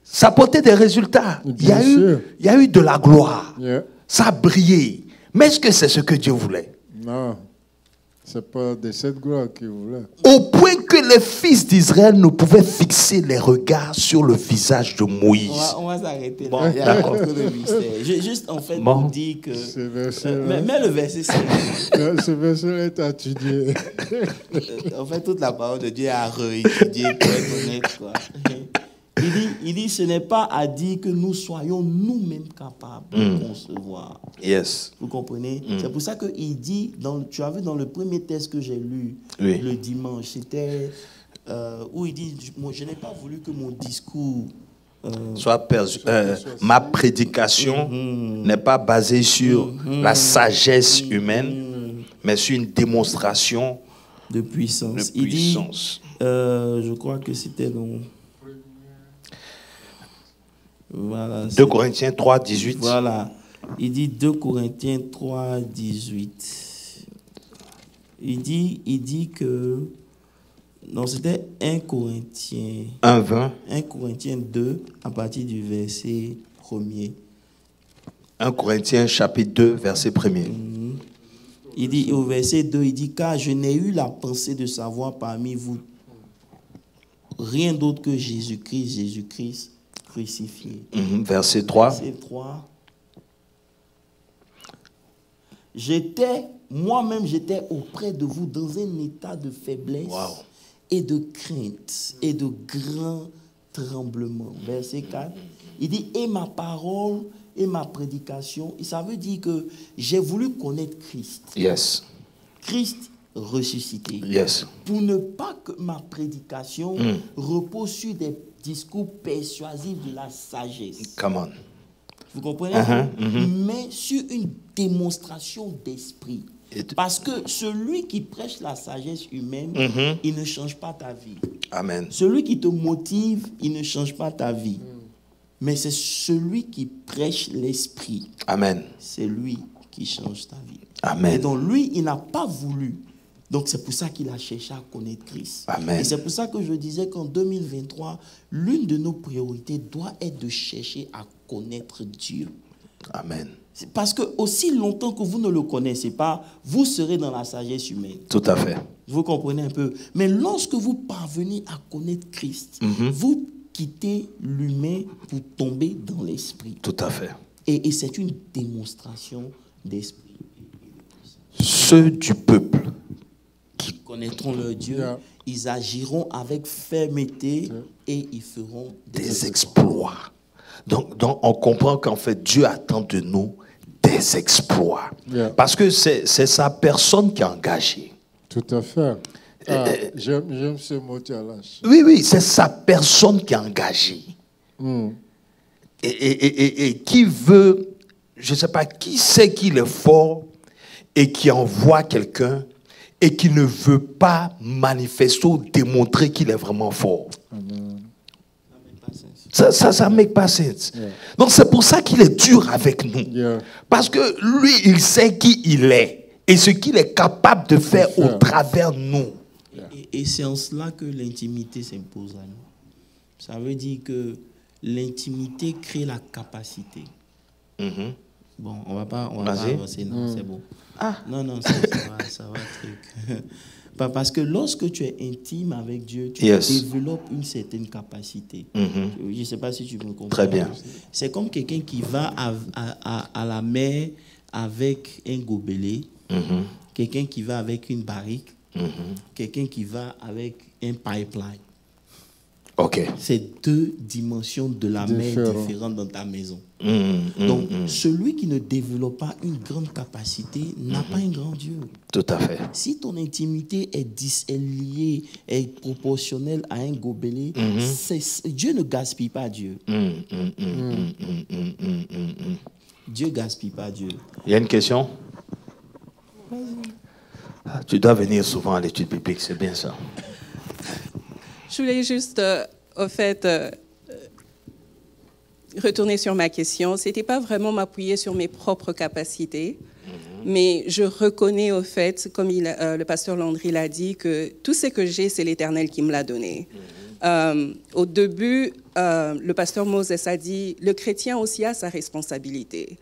ça portait des résultats. Bien sûr. Il y a eu de la gloire. Yeah. Ça a brillé. Mais est-ce que c'est ce que Dieu voulait? Non, c'est pas de cette gloire qu'il voulait. Au point que les fils d'Israël ne pouvaient fixer les regards sur le visage de Moïse. On va s'arrêter là. Bon, Il y a beaucoup de mystère. Juste en fait Bon. pour dire que... Ce verset-là, Mais le verset 5. ce verset-là est étudié. En fait, toute la parole de Dieu est à réétudier pour être honnête, quoi. Il dit, ce n'est pas à dire que nous soyons nous-mêmes capables de concevoir. Yes. Vous comprenez? C'est pour ça qu'il dit, tu as vu dans le premier texte que j'ai lu Oui. le dimanche, c'était où il dit, je n'ai pas voulu que mon discours... Ma prédication n'est pas basée sur la sagesse humaine, mais sur une démonstration de puissance. de Il dit, puissance. je crois que c'était dans... Voilà, 2 Corinthiens 3, 18. Voilà. Il dit 2 Corinthiens 3, 18. Il dit que... Non, c'était 1 Corinthiens... 1, 20. 1 Corinthiens 2, à partir du verset 1er. 1 Corinthiens chapitre 2, verset 1er. Il dit, au verset 2, il dit, car je n'ai eu la pensée de savoir parmi vous rien d'autre que Jésus-Christ crucifié. Verset 3. Verset 3. Moi-même, j'étais auprès de vous dans un état de faiblesse Wow. et de crainte et de grands tremblements. Verset 4, il dit, et ma parole et ma prédication, et ça veut dire que j'ai voulu connaître Christ. Yes. Christ ressuscité. Yes. Pour ne pas que ma prédication repose sur des discours persuasifs de la sagesse. Come on. Vous comprenez? Mais sur une démonstration d'esprit. Parce que celui qui prêche la sagesse humaine, il ne change pas ta vie. Amen. Celui qui te motive, il ne change pas ta vie. Mais c'est celui qui prêche l'esprit. Amen. C'est lui qui change ta vie. Amen. Et donc lui, il n'a pas voulu. Donc c'est pour ça qu'il a cherché à connaître Christ. Amen. Et c'est pour ça que je disais qu'en 2023, l'une de nos priorités doit être de chercher à connaître Dieu. Amen. C'est parce que aussi longtemps que vous ne le connaissez pas, vous serez dans la sagesse humaine. Tout à fait. Vous comprenez un peu? Mais lorsque vous parvenez à connaître Christ, vous quittez l'humain pour tomber dans l'esprit. Tout à fait. Et c'est une démonstration d'esprit. Ceux du peuple Qui connaîtront leur Dieu, ils agiront avec fermeté et ils feront des exploits. Donc on comprend qu'en fait, Dieu attend de nous des exploits. Parce que c'est sa personne qui est engagée. Tout à fait. J'aime ce mot, tu as lâché. Oui, c'est sa personne qui est engagée. Et qui veut, je ne sais pas, qui sait qu'il est fort et qui envoie quelqu'un et qui ne veut pas manifester ou démontrer qu'il est vraiment fort. Ça ne make pas sense. Donc c'est pour ça qu'il est dur avec nous. Parce que lui, il sait qui il est et ce qu'il est capable de faire au travers de nous. Et c'est en cela que l'intimité s'impose à nous. Ça veut dire que l'intimité crée la capacité. Bon, on va pas avancer, non, c'est bon. Non, ça va truc. Parce que lorsque tu es intime avec Dieu, tu développes une certaine capacité. Je ne sais pas si tu me comprends. Très bien. C'est comme quelqu'un qui va à la mer avec un gobelet, quelqu'un qui va avec une barrique, quelqu'un qui va avec un pipeline. Ok. C'est deux dimensions de la mer différentes dans ta maison. Donc, celui qui ne développe pas une grande capacité n'a pas un grand Dieu. Tout à fait. Si ton intimité est liée, est proportionnelle à un gobelet, Dieu ne gaspille pas Dieu. Dieu ne gaspille pas Dieu. Il y a une question? Tu dois venir souvent à l'étude biblique, c'est bien ça. Je voulais juste, au fait, retourner sur ma question. Ce n'était pas vraiment m'appuyer sur mes propres capacités, mais je reconnais au fait, comme le pasteur Landry l'a dit, que tout ce que j'ai, c'est l'Éternel qui me l'a donné. Au début, le pasteur Moses a dit, le chrétien aussi a sa responsabilité.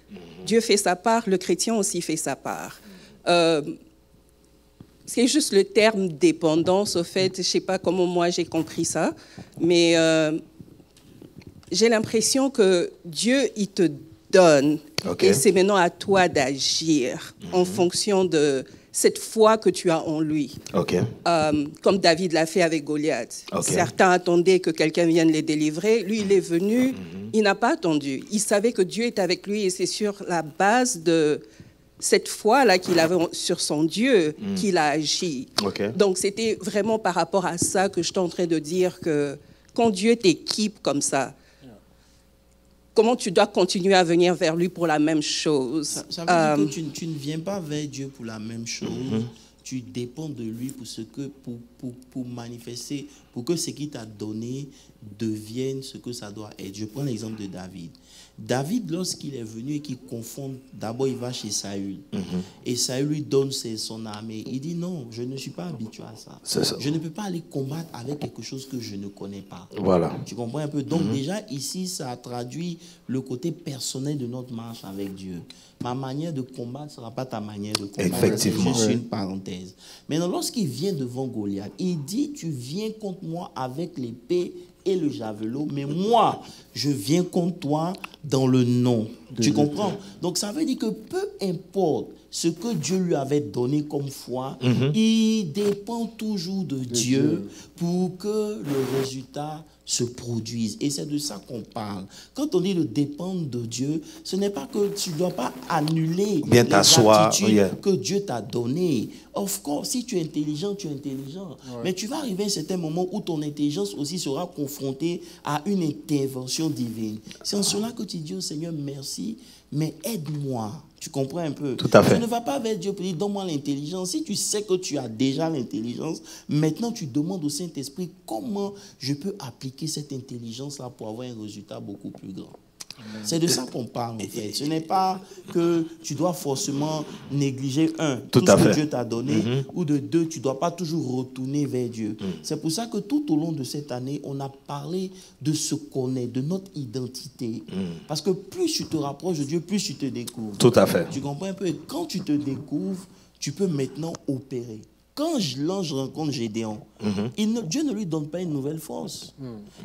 Dieu fait sa part, le chrétien aussi fait sa part. C'est juste le terme dépendance, au fait, je ne sais pas comment moi j'ai compris ça, mais j'ai l'impression que Dieu, il te donne, et c'est maintenant à toi d'agir en fonction de cette foi que tu as en lui. Comme David l'a fait avec Goliath. Certains attendaient que quelqu'un vienne les délivrer, lui il est venu, il n'a pas attendu. Il savait que Dieu est avec lui et c'est sur la base de cette foi-là qu'il avait sur son Dieu qu'il a agi. Donc, c'était vraiment par rapport à ça que je suis en train de dire que quand Dieu t'équipe comme ça, comment tu dois continuer à venir vers lui pour la même chose? Ça veut dire que tu ne viens pas vers Dieu pour la même chose. Tu dépends de lui pour manifester, pour que ce qu'il t'a donné devienne ce que ça doit être. Je prends l'exemple de David. David, lorsqu'il est venu et qu'il confond, d'abord il va chez Saül. Et Saül lui donne son armée. Il dit non, je ne suis pas habitué à ça. Je ne peux pas aller combattre avec quelque chose que je ne connais pas. Voilà. Tu comprends un peu? Donc déjà ici, ça traduit le côté personnel de notre marche avec Dieu. Ma manière de combattre ne sera pas ta manière de combattre. Effectivement. C'est juste une parenthèse. Maintenant, lorsqu'il vient devant Goliath, il dit, tu viens contre moi avec l'épée et le javelot, mais moi, je viens contre toi dans le nom Tu comprends? Donc ça veut dire que peu importe ce que Dieu lui avait donné comme foi, il dépend toujours de Dieu pour que le résultat se produise. Et c'est de ça qu'on parle. Quand on dit de dépendre de Dieu, ce n'est pas que tu ne dois pas annuler les aptitudes que Dieu t'a données. Of course, si tu es intelligent, tu es intelligent. Ouais. Mais tu vas arriver à un certain moment où ton intelligence aussi sera confrontée à une intervention divine. C'est en cela que tu dis au Seigneur, merci, mais aide-moi. Tu comprends un peu? Tout à fait. Tu ne vas pas vers Dieu pour dire, donne-moi l'intelligence. Si tu sais que tu as déjà l'intelligence, maintenant tu demandes au Saint-Esprit comment je peux appliquer cette intelligence-là pour avoir un résultat beaucoup plus grand. C'est de ça qu'on parle, en fait. Ce n'est pas que tu dois forcément négliger tout ce que Dieu t'a donné, ou de deux, tu ne dois pas toujours retourner vers Dieu. C'est pour ça que tout au long de cette année, on a parlé de ce qu'on est, de notre identité. Parce que plus tu te rapproches de Dieu, plus tu te découvres. Tout à fait. Tu comprends un peu? Et quand tu te découvres, tu peux maintenant opérer. Quand l'ange rencontre Gédéon, Dieu ne lui donne pas une nouvelle force.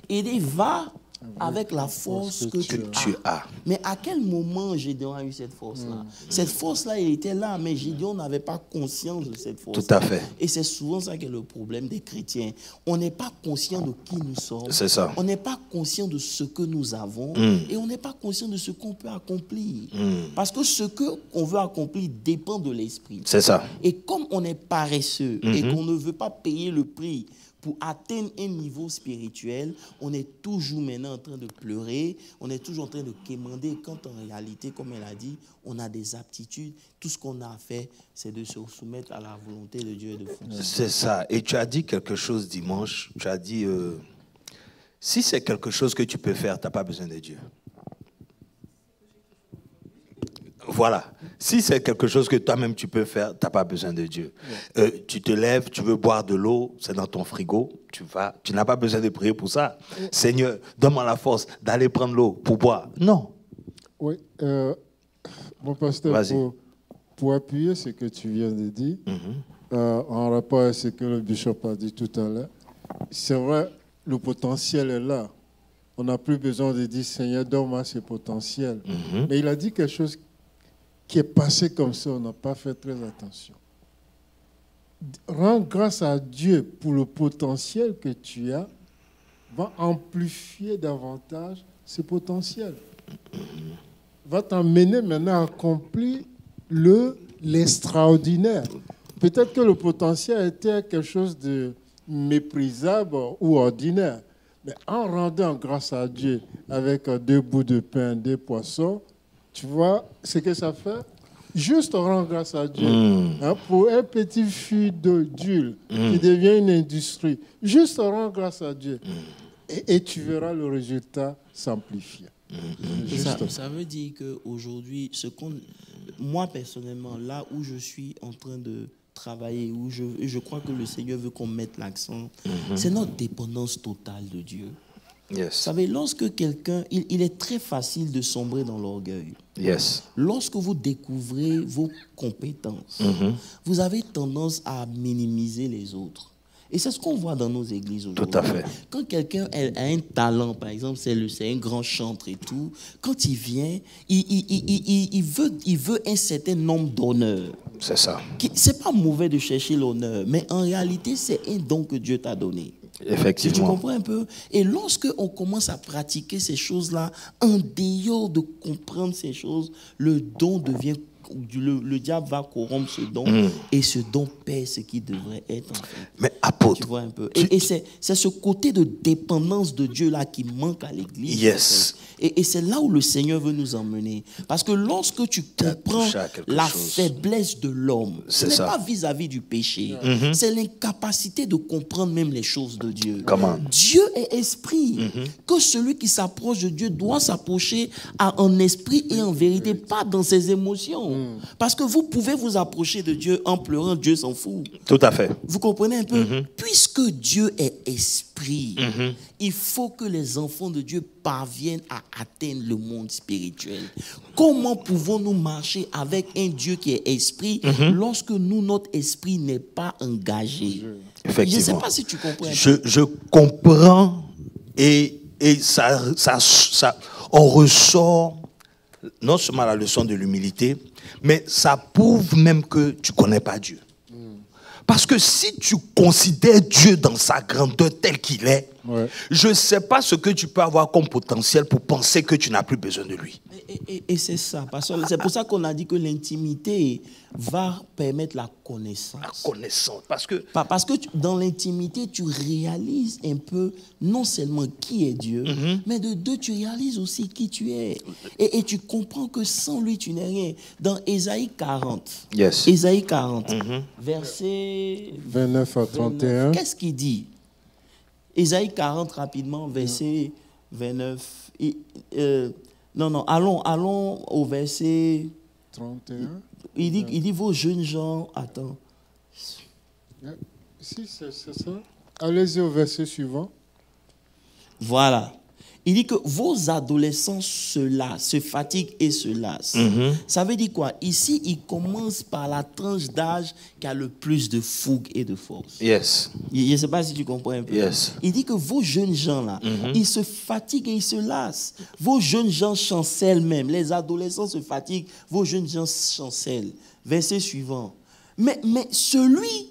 Il dit, va avec la force que tu as. Mais à quel moment Gédéon a eu cette force-là? Cette force-là, elle était là, mais Gédéon n'avait pas conscience de cette force. Tout à fait. Et c'est souvent ça qui est le problème des chrétiens. On n'est pas conscient de qui nous sommes. C'est ça. On n'est pas conscient de ce que nous avons. Et on n'est pas conscient de ce qu'on peut accomplir. Parce que ce qu'on veut accomplir dépend de l'esprit. C'est ça. Et comme on est paresseux et qu'on ne veut pas payer le prix pour atteindre un niveau spirituel, on est toujours maintenant en train de pleurer, on est toujours en train de quémander, quand en réalité, comme elle a dit, on a des aptitudes. Tout ce qu'on a à faire, c'est de se soumettre à la volonté de Dieu et de fonctionner. C'est ça. Et tu as dit quelque chose dimanche, tu as dit, si c'est quelque chose que tu peux faire, tu n'as pas besoin de Dieu. Voilà. Si c'est quelque chose que toi-même tu peux faire, tu n'as pas besoin de Dieu. Tu te lèves, tu veux boire de l'eau, c'est dans ton frigo, tu n'as pas besoin de prier pour ça. Seigneur, donne-moi la force d'aller prendre l'eau pour boire. Non. Oui, mon pasteur, pour appuyer ce que tu viens de dire, en rapport avec ce que le bishop a dit tout à l'heure, c'est vrai, le potentiel est là. On n'a plus besoin de dire, Seigneur, donne-moi ce potentiel. Mais il a dit quelque chose qui est passé comme ça, on n'a pas fait très attention. Rends grâce à Dieu pour le potentiel que tu as, va amplifier davantage ce potentiel. Va t'emmener maintenant à accomplir l'extraordinaire. Peut-être que le potentiel était quelque chose de méprisable ou ordinaire, mais en rendant grâce à Dieu avec 2 bouts de pain, 2 poissons, tu vois ce que ça fait? Juste rendre grâce à Dieu. Pour un petit fût d'huile qui devient une industrie, juste rendre grâce à Dieu. Et tu verras le résultat s'amplifier. Ça veut dire qu'aujourd'hui, moi personnellement, là où je suis en train de travailler, où je crois que le Seigneur veut qu'on mette l'accent, c'est notre dépendance totale de Dieu. Yes. Vous savez, lorsque quelqu'un, il est très facile de sombrer dans l'orgueil. Yes. Lorsque vous découvrez vos compétences, vous avez tendance à minimiser les autres. Et c'est ce qu'on voit dans nos églises aujourd'hui. Tout à fait. Quand quelqu'un a un talent, par exemple, c'est un grand chantre et tout, quand il vient, il veut un certain nombre d'honneurs. C'est ça. C'est pas mauvais de chercher l'honneur, mais en réalité, c'est un don que Dieu t'a donné. Effectivement. Tu comprends un peu? Et lorsque on commence à pratiquer ces choses-là, en dehors de comprendre ces choses, le don devient... Le diable va corrompre ce don et ce don perd ce qui devrait être en fait. Mais apôtre, tu vois un peu. Et c'est ce côté de dépendance de Dieu là qui manque à l'église. Yes. Et c'est là où le Seigneur veut nous emmener. Parce que lorsque tu comprends la faiblesse de l'homme, ce n'est pas vis-à-vis du péché. C'est l'incapacité de comprendre même les choses de Dieu. Comment? Dieu est esprit. Que celui qui s'approche de Dieu doit s'approcher en esprit et en vérité, pas dans ses émotions. Parce que vous pouvez vous approcher de Dieu en pleurant, Dieu s'en fout. Tout à fait. Vous comprenez un peu? Puisque Dieu est esprit, il faut que les enfants de Dieu parviennent à atteindre le monde spirituel. Comment pouvons-nous marcher avec un Dieu qui est esprit lorsque notre esprit n'est pas engagé? Effectivement. Je ne sais pas si tu comprends. Je comprends et ça, on ressort non seulement la leçon de l'humilité, mais ça prouve même que tu ne connais pas Dieu. Parce que si tu considères Dieu dans sa grandeur tel qu'il est, je ne sais pas ce que tu peux avoir comme potentiel pour penser que tu n'as plus besoin de lui. Et c'est ça, parce que c'est pour ça qu'on a dit que l'intimité va permettre la connaissance. La connaissance, parce que dans l'intimité, tu réalises un peu non seulement qui est Dieu, mais de deux, tu réalises aussi qui tu es. Et tu comprends que sans lui, tu n'es rien. Dans Ésaïe 40, Ésaïe 40, verset 29 à 31. Qu'est-ce qu'il dit? Ésaïe 40, rapidement, verset 29. Allons au verset 31. Il dit vos jeunes gens, attends. Si, c'est ça. Allez-y au verset suivant. Voilà. Il dit que vos adolescents se fatiguent et se lassent. Ça veut dire quoi? Ici, il commence par la tranche d'âge qui a le plus de fougue et de force. Yes. Je ne sais pas si tu comprends un peu. Yes. Il dit que vos jeunes gens-là, ils se fatiguent et ils se lassent. Vos jeunes gens chancellent même. Les adolescents se fatiguent, vos jeunes gens chancellent. Verset suivant. Mais celui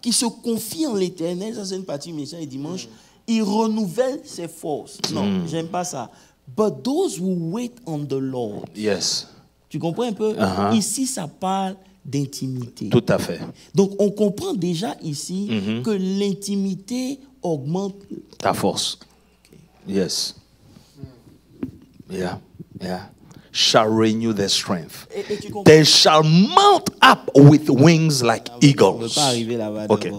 qui se confie en l'Éternel, ça c'est une partie méchante et dimanche, il renouvelle ses forces. Non, j'aime pas ça. But those who wait on the Lord. Yes. Tu comprends un peu? Ici, ça parle d'intimité. Tout à fait. Donc, on comprend déjà ici que l'intimité augmente ta force. Okay. Yes. Yeah. Shall renew their strength. They shall mount up with wings like eagles. On ne peut pas arriver là-bas. Okay.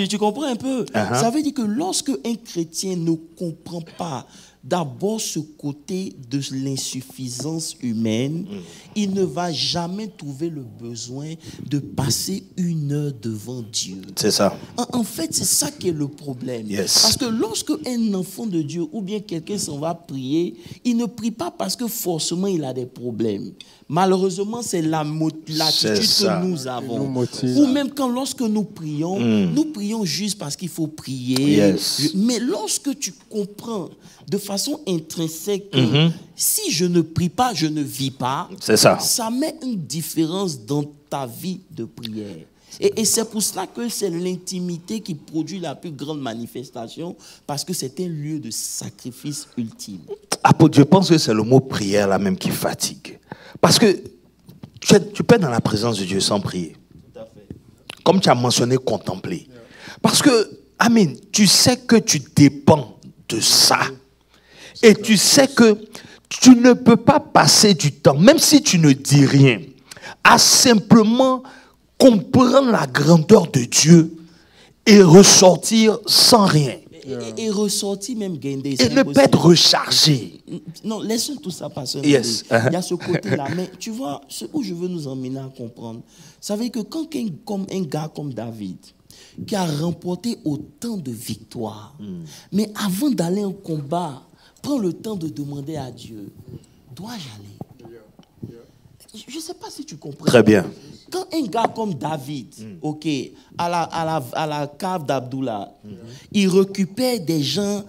Tu comprends un peu? Ça veut dire que lorsque un chrétien ne comprend pas d'abord ce côté de l'insuffisance humaine, il ne va jamais trouver le besoin de passer une heure devant Dieu. C'est ça. En fait, c'est ça qui est le problème. Yes. Parce que lorsque un enfant de Dieu ou bien quelqu'un s'en va prier, il ne prie pas parce que forcément il a des problèmes. Malheureusement, c'est l'attitude que nous avons. Ou même lorsque nous prions juste parce qu'il faut prier. Yes. Mais lorsque tu comprends de façon intrinsèque que si je ne prie pas, je ne vis pas, c'est ça. Ça met une différence dans ta vie de prière. Et c'est pour cela que c'est l'intimité qui produit la plus grande manifestation, parce que c'est un lieu de sacrifice ultime. Je pense que c'est le mot prière là même qui fatigue. Parce que tu peux être dans la présence de Dieu sans prier. Tout à fait. Comme tu as mentionné, contempler. Parce que, Amen, tu sais que tu dépends de ça. Et tu sais que tu ne peux pas passer du temps, même si tu ne dis rien, à simplement comprendre la grandeur de Dieu et ressortir sans rien. Et ressortir même gagner. Et ne pas être rechargé. Non, laissons tout ça passer. Yes. Il y a ce côté-là. Mais tu vois, ce où je veux nous emmener à comprendre, ça veut dire que quand un gars comme David, qui a remporté autant de victoires, mais avant d'aller en combat, prend le temps de demander à Dieu, dois-je aller? Je ne sais pas si tu comprends. Très bien. Quand un gars comme David, à la cave d'Abdullah, il récupère des gens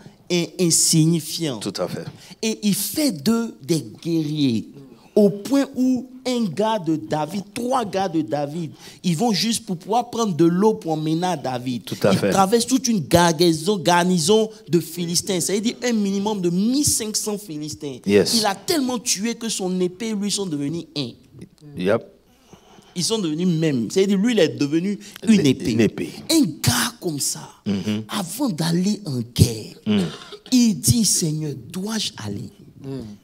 insignifiants. Tout à fait. Et il fait d'eux des guerriers. Au point où un gars de David, 3 gars de David, ils vont juste pour pouvoir prendre de l'eau pour emmener à David. Tout à fait. Ils traversent toute une garnison de Philistins. Ça veut dire un minimum de 1500 Philistins. Yes. Il a tellement tué que son épée, lui, sont devenus un. Yep. Ils sont devenus même. C'est-à-dire lui, il est devenu une épée. Un gars comme ça, avant d'aller en guerre, il dit, Seigneur, dois-je aller?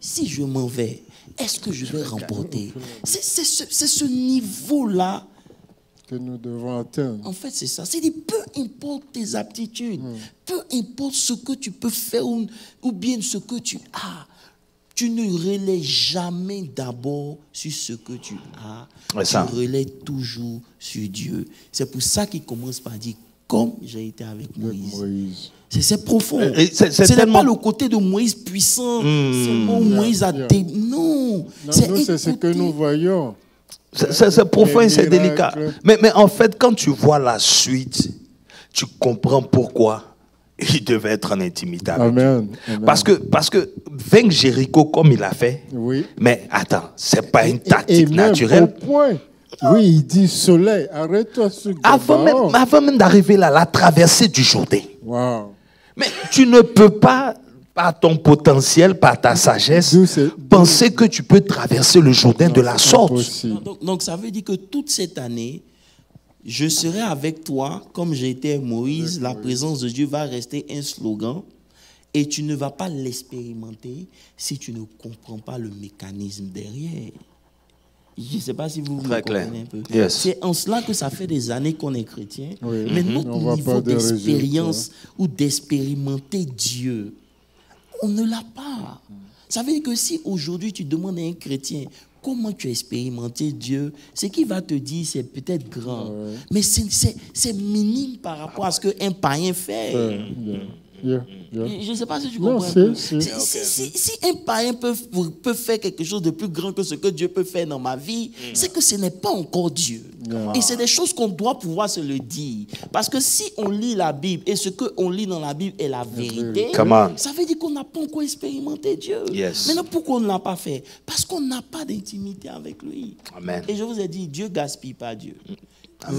Si je m'en vais, est-ce que je vais remporter? C'est ce niveau-là que nous devons atteindre. En fait, c'est ça. C'est-à-dire, peu importe tes aptitudes, peu importe ce que tu peux faire ou bien ce que tu as, tu ne relais jamais d'abord sur ce que tu as. Tu relais toujours sur Dieu. C'est pour ça qu'il commence par dire, comme j'ai été avec Moïse. C'est profond. Ce n'est pas le côté de Moïse puissant. C'est Moïse a des... Non. C'est ce que nous voyons. C'est profond et c'est délicat. Mais en fait, quand tu vois la suite, tu comprends pourquoi il devait être en intimité avec Amen. Dieu. Amen. Parce que vaincre Jéricho comme il a fait, Oui. mais attends, c'est pas une Et tactique même naturelle. au point. Oui, il dit soleil, arrête-toi sur Avant même d'arriver là, la traversée du Jourdain. Wow. Mais tu ne peux pas, par ton potentiel, par ta sagesse, penser que tu peux traverser le Jourdain de la sorte. Donc ça veut dire que toute cette année, je serai avec toi comme j'ai été Moïse. La présence de Dieu va rester un slogan et tu ne vas pas l'expérimenter si tu ne comprends pas le mécanisme derrière. Je ne sais pas si vous me comprenez un peu. Yes. C'est en cela que ça fait des années qu'on est chrétien. Oui. Mais notre On niveau d'expérience ou d'expérimenter Dieu, on ne l'a pas. Ça veut dire que si aujourd'hui tu demandes à un chrétien comment tu as expérimenté Dieu, ce qu'il va te dire, c'est peut-être grand. Mais c'est minime par rapport à ce qu'un païen fait. Je ne sais pas si tu comprends. Si un païen peut faire quelque chose de plus grand que ce que Dieu peut faire dans ma vie, c'est que ce n'est pas encore Dieu. Et c'est des choses qu'on doit pouvoir se le dire. Parce que si on lit la Bible et ce qu'on lit dans la Bible est la vérité, ça veut dire qu'on n'a pas encore expérimenté Dieu. Yes. Maintenant, pourquoi on ne l'a pas fait? Parce qu'on n'a pas d'intimité avec lui. Amen. Et je vous ai dit, Dieu ne gaspille pas Dieu.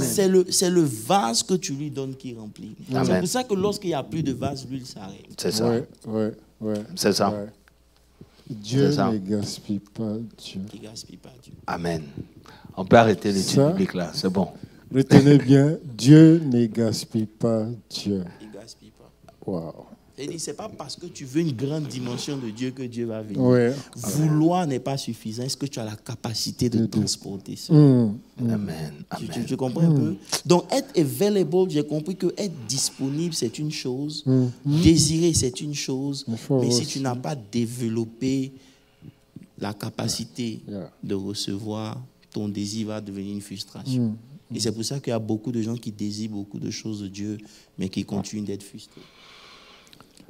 C'est le vase que tu lui donnes qui remplit. C'est pour ça que lorsqu'il n'y a plus de vase, l'huile s'arrête. C'est ça. Ouais. C'est ça. Ouais. Dieu ne gaspille pas Dieu. Il ne gaspille pas Dieu. Amen. On peut arrêter l'étude biblique là, c'est bon. Retenez bien, Dieu ne gaspille pas Dieu. Il ne gaspille pas. Wow. Ce n'est pas parce que tu veux une grande dimension de Dieu que Dieu va venir. Ouais. Vouloir n'est pas suffisant. Est-ce que tu as la capacité de transporter ça? Amen. Tu comprends un peu? Donc, être available, j'ai compris que être disponible, c'est une chose. Désirer, c'est une chose. Mais si tu n'as pas développé la capacité de recevoir, ton désir va devenir une frustration. Et c'est pour ça qu'il y a beaucoup de gens qui désirent beaucoup de choses de Dieu, mais qui continuent d'être frustrés.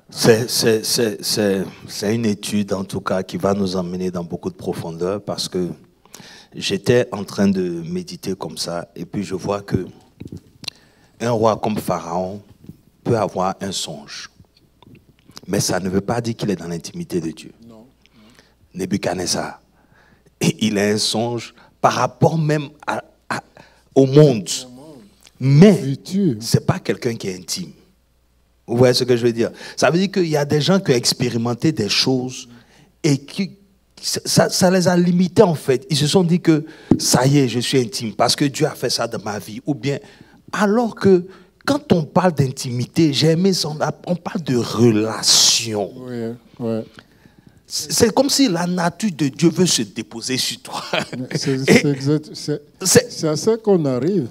C'est une étude, en tout cas, qui va nous emmener dans beaucoup de profondeur parce que j'étais en train de méditer comme ça et puis je vois que un roi comme Pharaon peut avoir un songe. Mais ça ne veut pas dire qu'il est dans l'intimité de Dieu. Nebuchadnezzar, il a un songe par rapport même au monde. Mais ce n'est pas quelqu'un qui est intime. Vous voyez ce que je veux dire? Ça veut dire qu'il y a des gens qui ont expérimenté des choses et qui, ça les a limités en fait. Ils se sont dit que ça y est, je suis intime parce que Dieu a fait ça dans ma vie. Ou bien, alors que quand on parle d'intimité, j'ai aimé ça, on parle de relation. C'est comme si la nature de Dieu veut se déposer sur toi. C'est à ça qu'on arrive.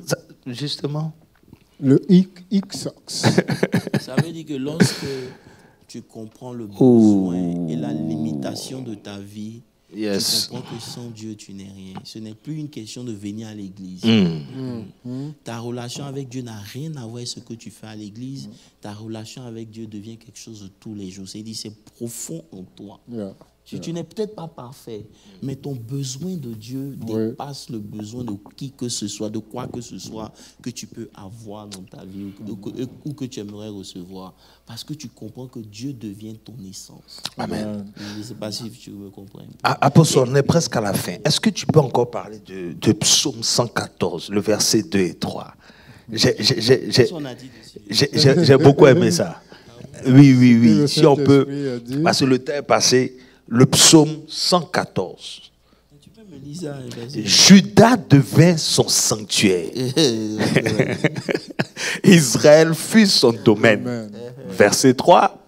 Justement. Le X-Sox. Ça veut dire que lorsque tu comprends le besoin et la limitation de ta vie, tu comprends que sans Dieu, tu n'es rien. Ce n'est plus une question de venir à l'église. Ta relation avec Dieu n'a rien à voir avec ce que tu fais à l'église. Ta relation avec Dieu devient quelque chose de tous les jours. C'est-à-dire, c'est profond en toi. Tu n'es peut-être pas parfait, mais ton besoin de Dieu dépasse le besoin de qui que ce soit, de quoi que ce soit que tu peux avoir dans ta vie ou que tu aimerais recevoir. Parce que tu comprends que Dieu devient ton essence. Amen. Je ne sais pas si tu me comprends. Apôtre, on est presque à la fin. Est-ce que tu peux encore parler de Psaume 114, le verset 2 et 3? J'ai beaucoup aimé ça. Oui. Si on peut, parce que le temps est passé. Le psaume 114. Tu peux me lire ça, Judas devint son sanctuaire. Israël fut son domaine. Verset 3.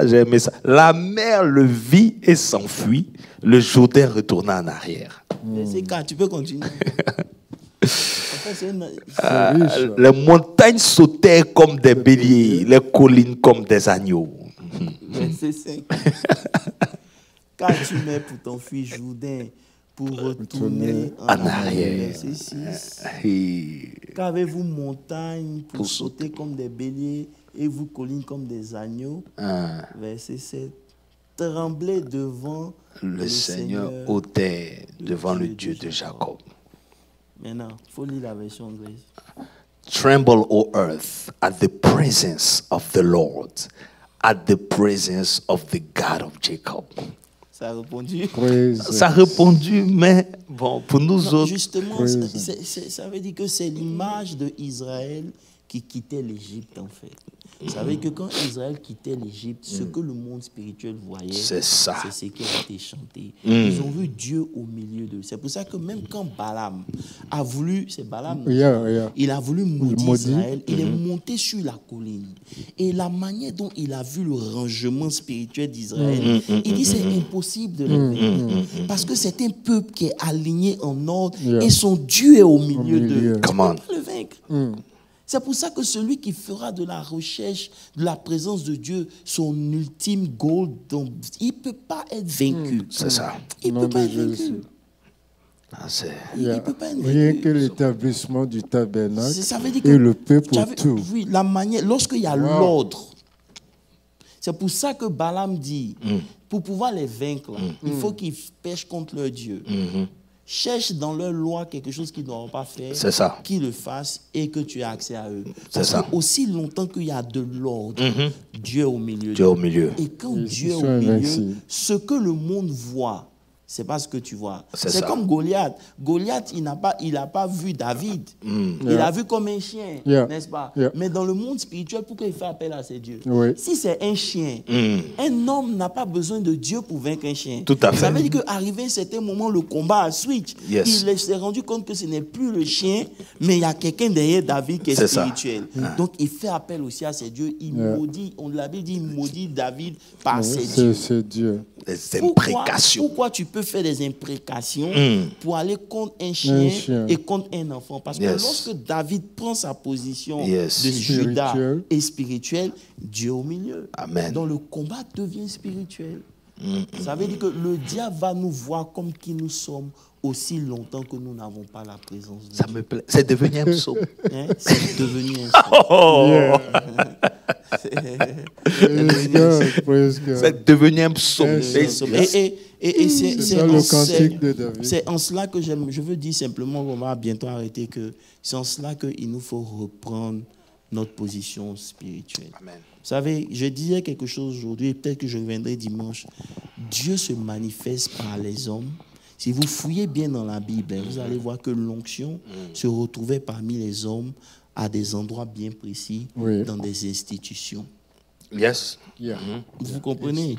J'ai aimé ça. La mer le vit et s'enfuit. Le Jourdain retourna en arrière. Verset 4, tu peux continuer. Les montagnes sautèrent comme des béliers, les collines comme des agneaux. Verset 5. Car tu mets pour ton fils Jourdain pour retourner en arrière. Verset 6. Qu'avez-vous montagne pour sauter comme des béliers et vous collines comme des agneaux. Verset 7. Tremblez devant le Seigneur ôtait devant le Dieu de Jacob. Maintenant, il faut lire la version anglaise. Tremble, O earth, at the presence of the Lord, at the presence of the God of Jacob. Ça a répondu. Ça a répondu, mais bon, pour nous Non, autres, justement, ça veut dire que c'est l'image d'Israël qui quittait l'Égypte, en fait. Ça veut dire que quand Israël quittait l'Égypte, ce que le monde spirituel voyait, c'est ça. c'est ce qui a été chanté. Ils ont vu Dieu au milieu d'eux. C'est pour ça que même quand Balaam a voulu, c'est Balaam, il a voulu maudire Israël, il est monté sur la colline. Et la manière dont il a vu le rangement spirituel d'Israël, il dit c'est impossible de le vaincre. Parce que c'est un peuple qui est aligné en ordre et son Dieu est au milieu d'eux. Tu ne peux pas le vaincre. C'est pour ça que celui qui fera de la recherche de la présence de Dieu son ultime goal, il ne peut pas être vaincu. C'est ça. Il ne peut pas être vaincu. Il ne peut pas être vaincu. Rien que l'établissement du tabernacle ça veut dire que et le peuple autour. Oui, la manière, lorsqu'il y a l'ordre, c'est pour ça que Balaam dit, pour pouvoir les vaincre, il faut qu'ils pêchent contre leur Dieu. Cherche dans leur loi quelque chose qu'ils n'auront pas fait, qu'ils le fassent et que tu aies accès à eux. Parce que aussi longtemps qu'il y a de l'ordre, Dieu est au milieu. Dieu est au milieu. Et quand Dieu est au milieu, ce que le monde voit, c'est pas ce que tu vois. C'est comme Goliath. Goliath, il n'a pas vu David. Il l'a vu comme un chien, n'est-ce pas? Mais dans le monde spirituel, pourquoi il fait appel à ses dieux? Si c'est un chien, un homme n'a pas besoin de Dieu pour vaincre un chien. Tout à fait. Ça veut dire qu'arrivé à un certain moment, le combat a switch. Il s'est rendu compte que ce n'est plus le chien, mais il y a quelqu'un derrière David qui est spirituel. Donc il fait appel aussi à ses dieux. Il maudit, on l'avait dit, il maudit David par ses dieux. C'est Dieu. Des imprécations. Pourquoi tu peux faire des imprécations pour aller contre un chien et contre un enfant? Parce que lorsque David prend sa position de Judas et spirituel, Dieu au milieu. Amen. Donc le combat devient spirituel. Ça veut dire que le diable va nous voir comme qui nous sommes aussi longtemps que nous n'avons pas la présence de Ça Dieu. me plaît. C'est devenu un psaume. C'est devenu un psaume. C'est devenu un psaume. Et c'est c'est en cela que je veux dire simplement, on va bientôt arrêter, que c'est en cela qu'il nous faut reprendre notre position spirituelle. Amen. Vous savez, je disais quelque chose aujourd'hui, et peut-être que je reviendrai dimanche. Dieu se manifeste par les hommes. Si vous fouillez bien dans la Bible, vous allez voir que l'onction se retrouvait parmi les hommes à des endroits bien précis, dans des institutions. Yes. Vous comprenez?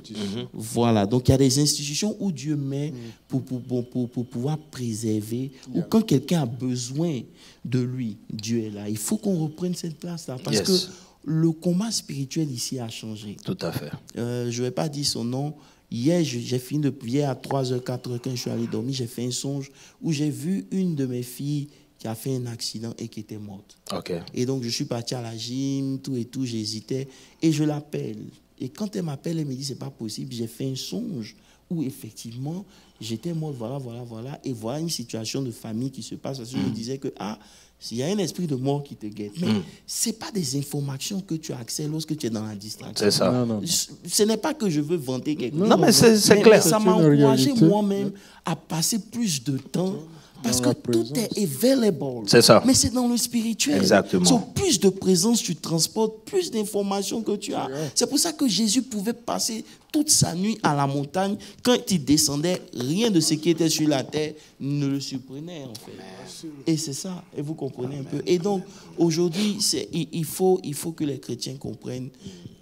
Voilà. Donc, il y a des institutions où Dieu met pour pouvoir préserver. Ou quand quelqu'un a besoin de lui, Dieu est là. Il faut qu'on reprenne cette place-là. Parce que le combat spirituel ici a changé. Tout à fait. Je ne vais pas dire son nom. Hier, j'ai fini de prier à 3h, 4h, quand je suis allé dormir. J'ai fait un songe où j'ai vu une de mes filles qui a fait un accident et qui était morte. Et donc, je suis parti à la gym, tout et tout, j'hésitais. Et je l'appelle. Et quand elle m'appelle, elle me dit, c'est pas possible. J'ai fait un songe où, effectivement, j'étais morte, voilà. Et voilà une situation de famille qui se passe. Parce que je me disais que, il y a un esprit de mort qui te guette. Mais ce n'est pas des informations que tu as accès lorsque tu es dans la distraction. C'est ça. Non. Ce n'est pas que je veux vanter quelque chose. Non, mais c'est clair. Mais ça m'a encouragé moi-même à passer plus de temps. Parce que tout est available. C'est ça. Mais c'est dans le spirituel. Exactement. So, plus de présence tu transportes, plus d'informations que tu as. C'est pour ça que Jésus pouvait passer toute sa nuit à la montagne. Quand il descendait, rien de ce qui était sur la terre ne le surprenait, en fait. Et c'est ça. Et vous comprenez un peu. Et donc, aujourd'hui, il faut que les chrétiens comprennent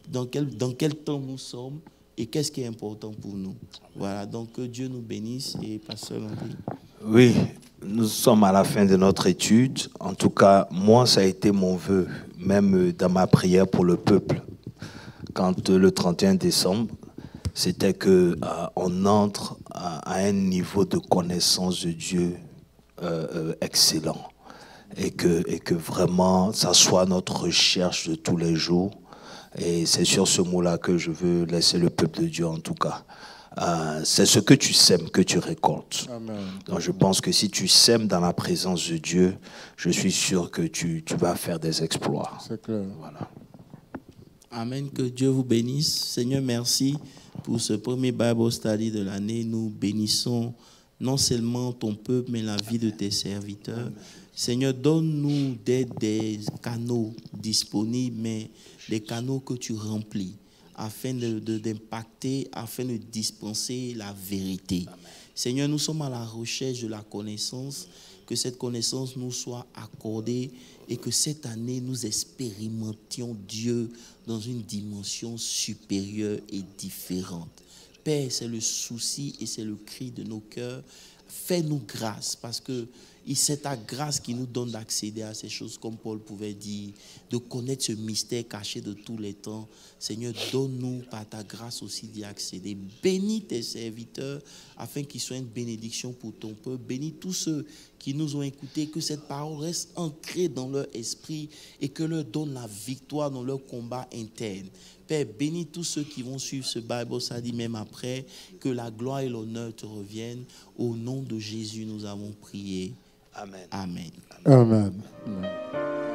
dans quel temps nous sommes et qu'est-ce qui est important pour nous. Voilà. Donc, que Dieu nous bénisse. Et Pasteur Landry. Oui, nous sommes à la fin de notre étude. En tout cas, moi, ça a été mon vœu, même dans ma prière pour le peuple. Quand le 31 décembre, c'était qu'on entre à un niveau de connaissance de Dieu excellent. Et que vraiment, ça soit notre recherche de tous les jours. Et c'est sur ce mot-là que je veux laisser le peuple de Dieu, en tout cas. C'est ce que tu sèmes que tu récoltes. Amen. Donc je pense que si tu sèmes dans la présence de Dieu, je suis sûr que tu vas faire des exploits. C'est clair. Voilà. Amen. Que Dieu vous bénisse. Seigneur, merci pour ce premier Bible Study de l'année. Nous bénissons non seulement ton peuple, mais la vie de tes serviteurs. Seigneur, donne-nous d'être des canaux disponibles, mais des canaux que tu remplis, afin d'impacter, afin de dispenser la vérité. Amen. Seigneur, nous sommes à la recherche de la connaissance, que cette connaissance nous soit accordée et que cette année, nous expérimentions Dieu dans une dimension supérieure et différente. Père, c'est le souci et c'est le cri de nos cœurs. Fais-nous grâce, parce que c'est ta grâce qui nous donne d'accéder à ces choses, comme Paul pouvait dire, de connaître ce mystère caché de tous les temps. Seigneur, donne-nous par ta grâce aussi d'y accéder. Bénis tes serviteurs afin qu'ils soient une bénédiction pour ton peuple. Bénis tous ceux qui nous ont écoutés, que cette parole reste ancrée dans leur esprit et que leur donne la victoire dans leur combat interne. Père, bénis tous ceux qui vont suivre ce Bible study même après, que la gloire et l'honneur te reviennent. Au nom de Jésus, nous avons prié. Amen. Amen. Amen. Amen.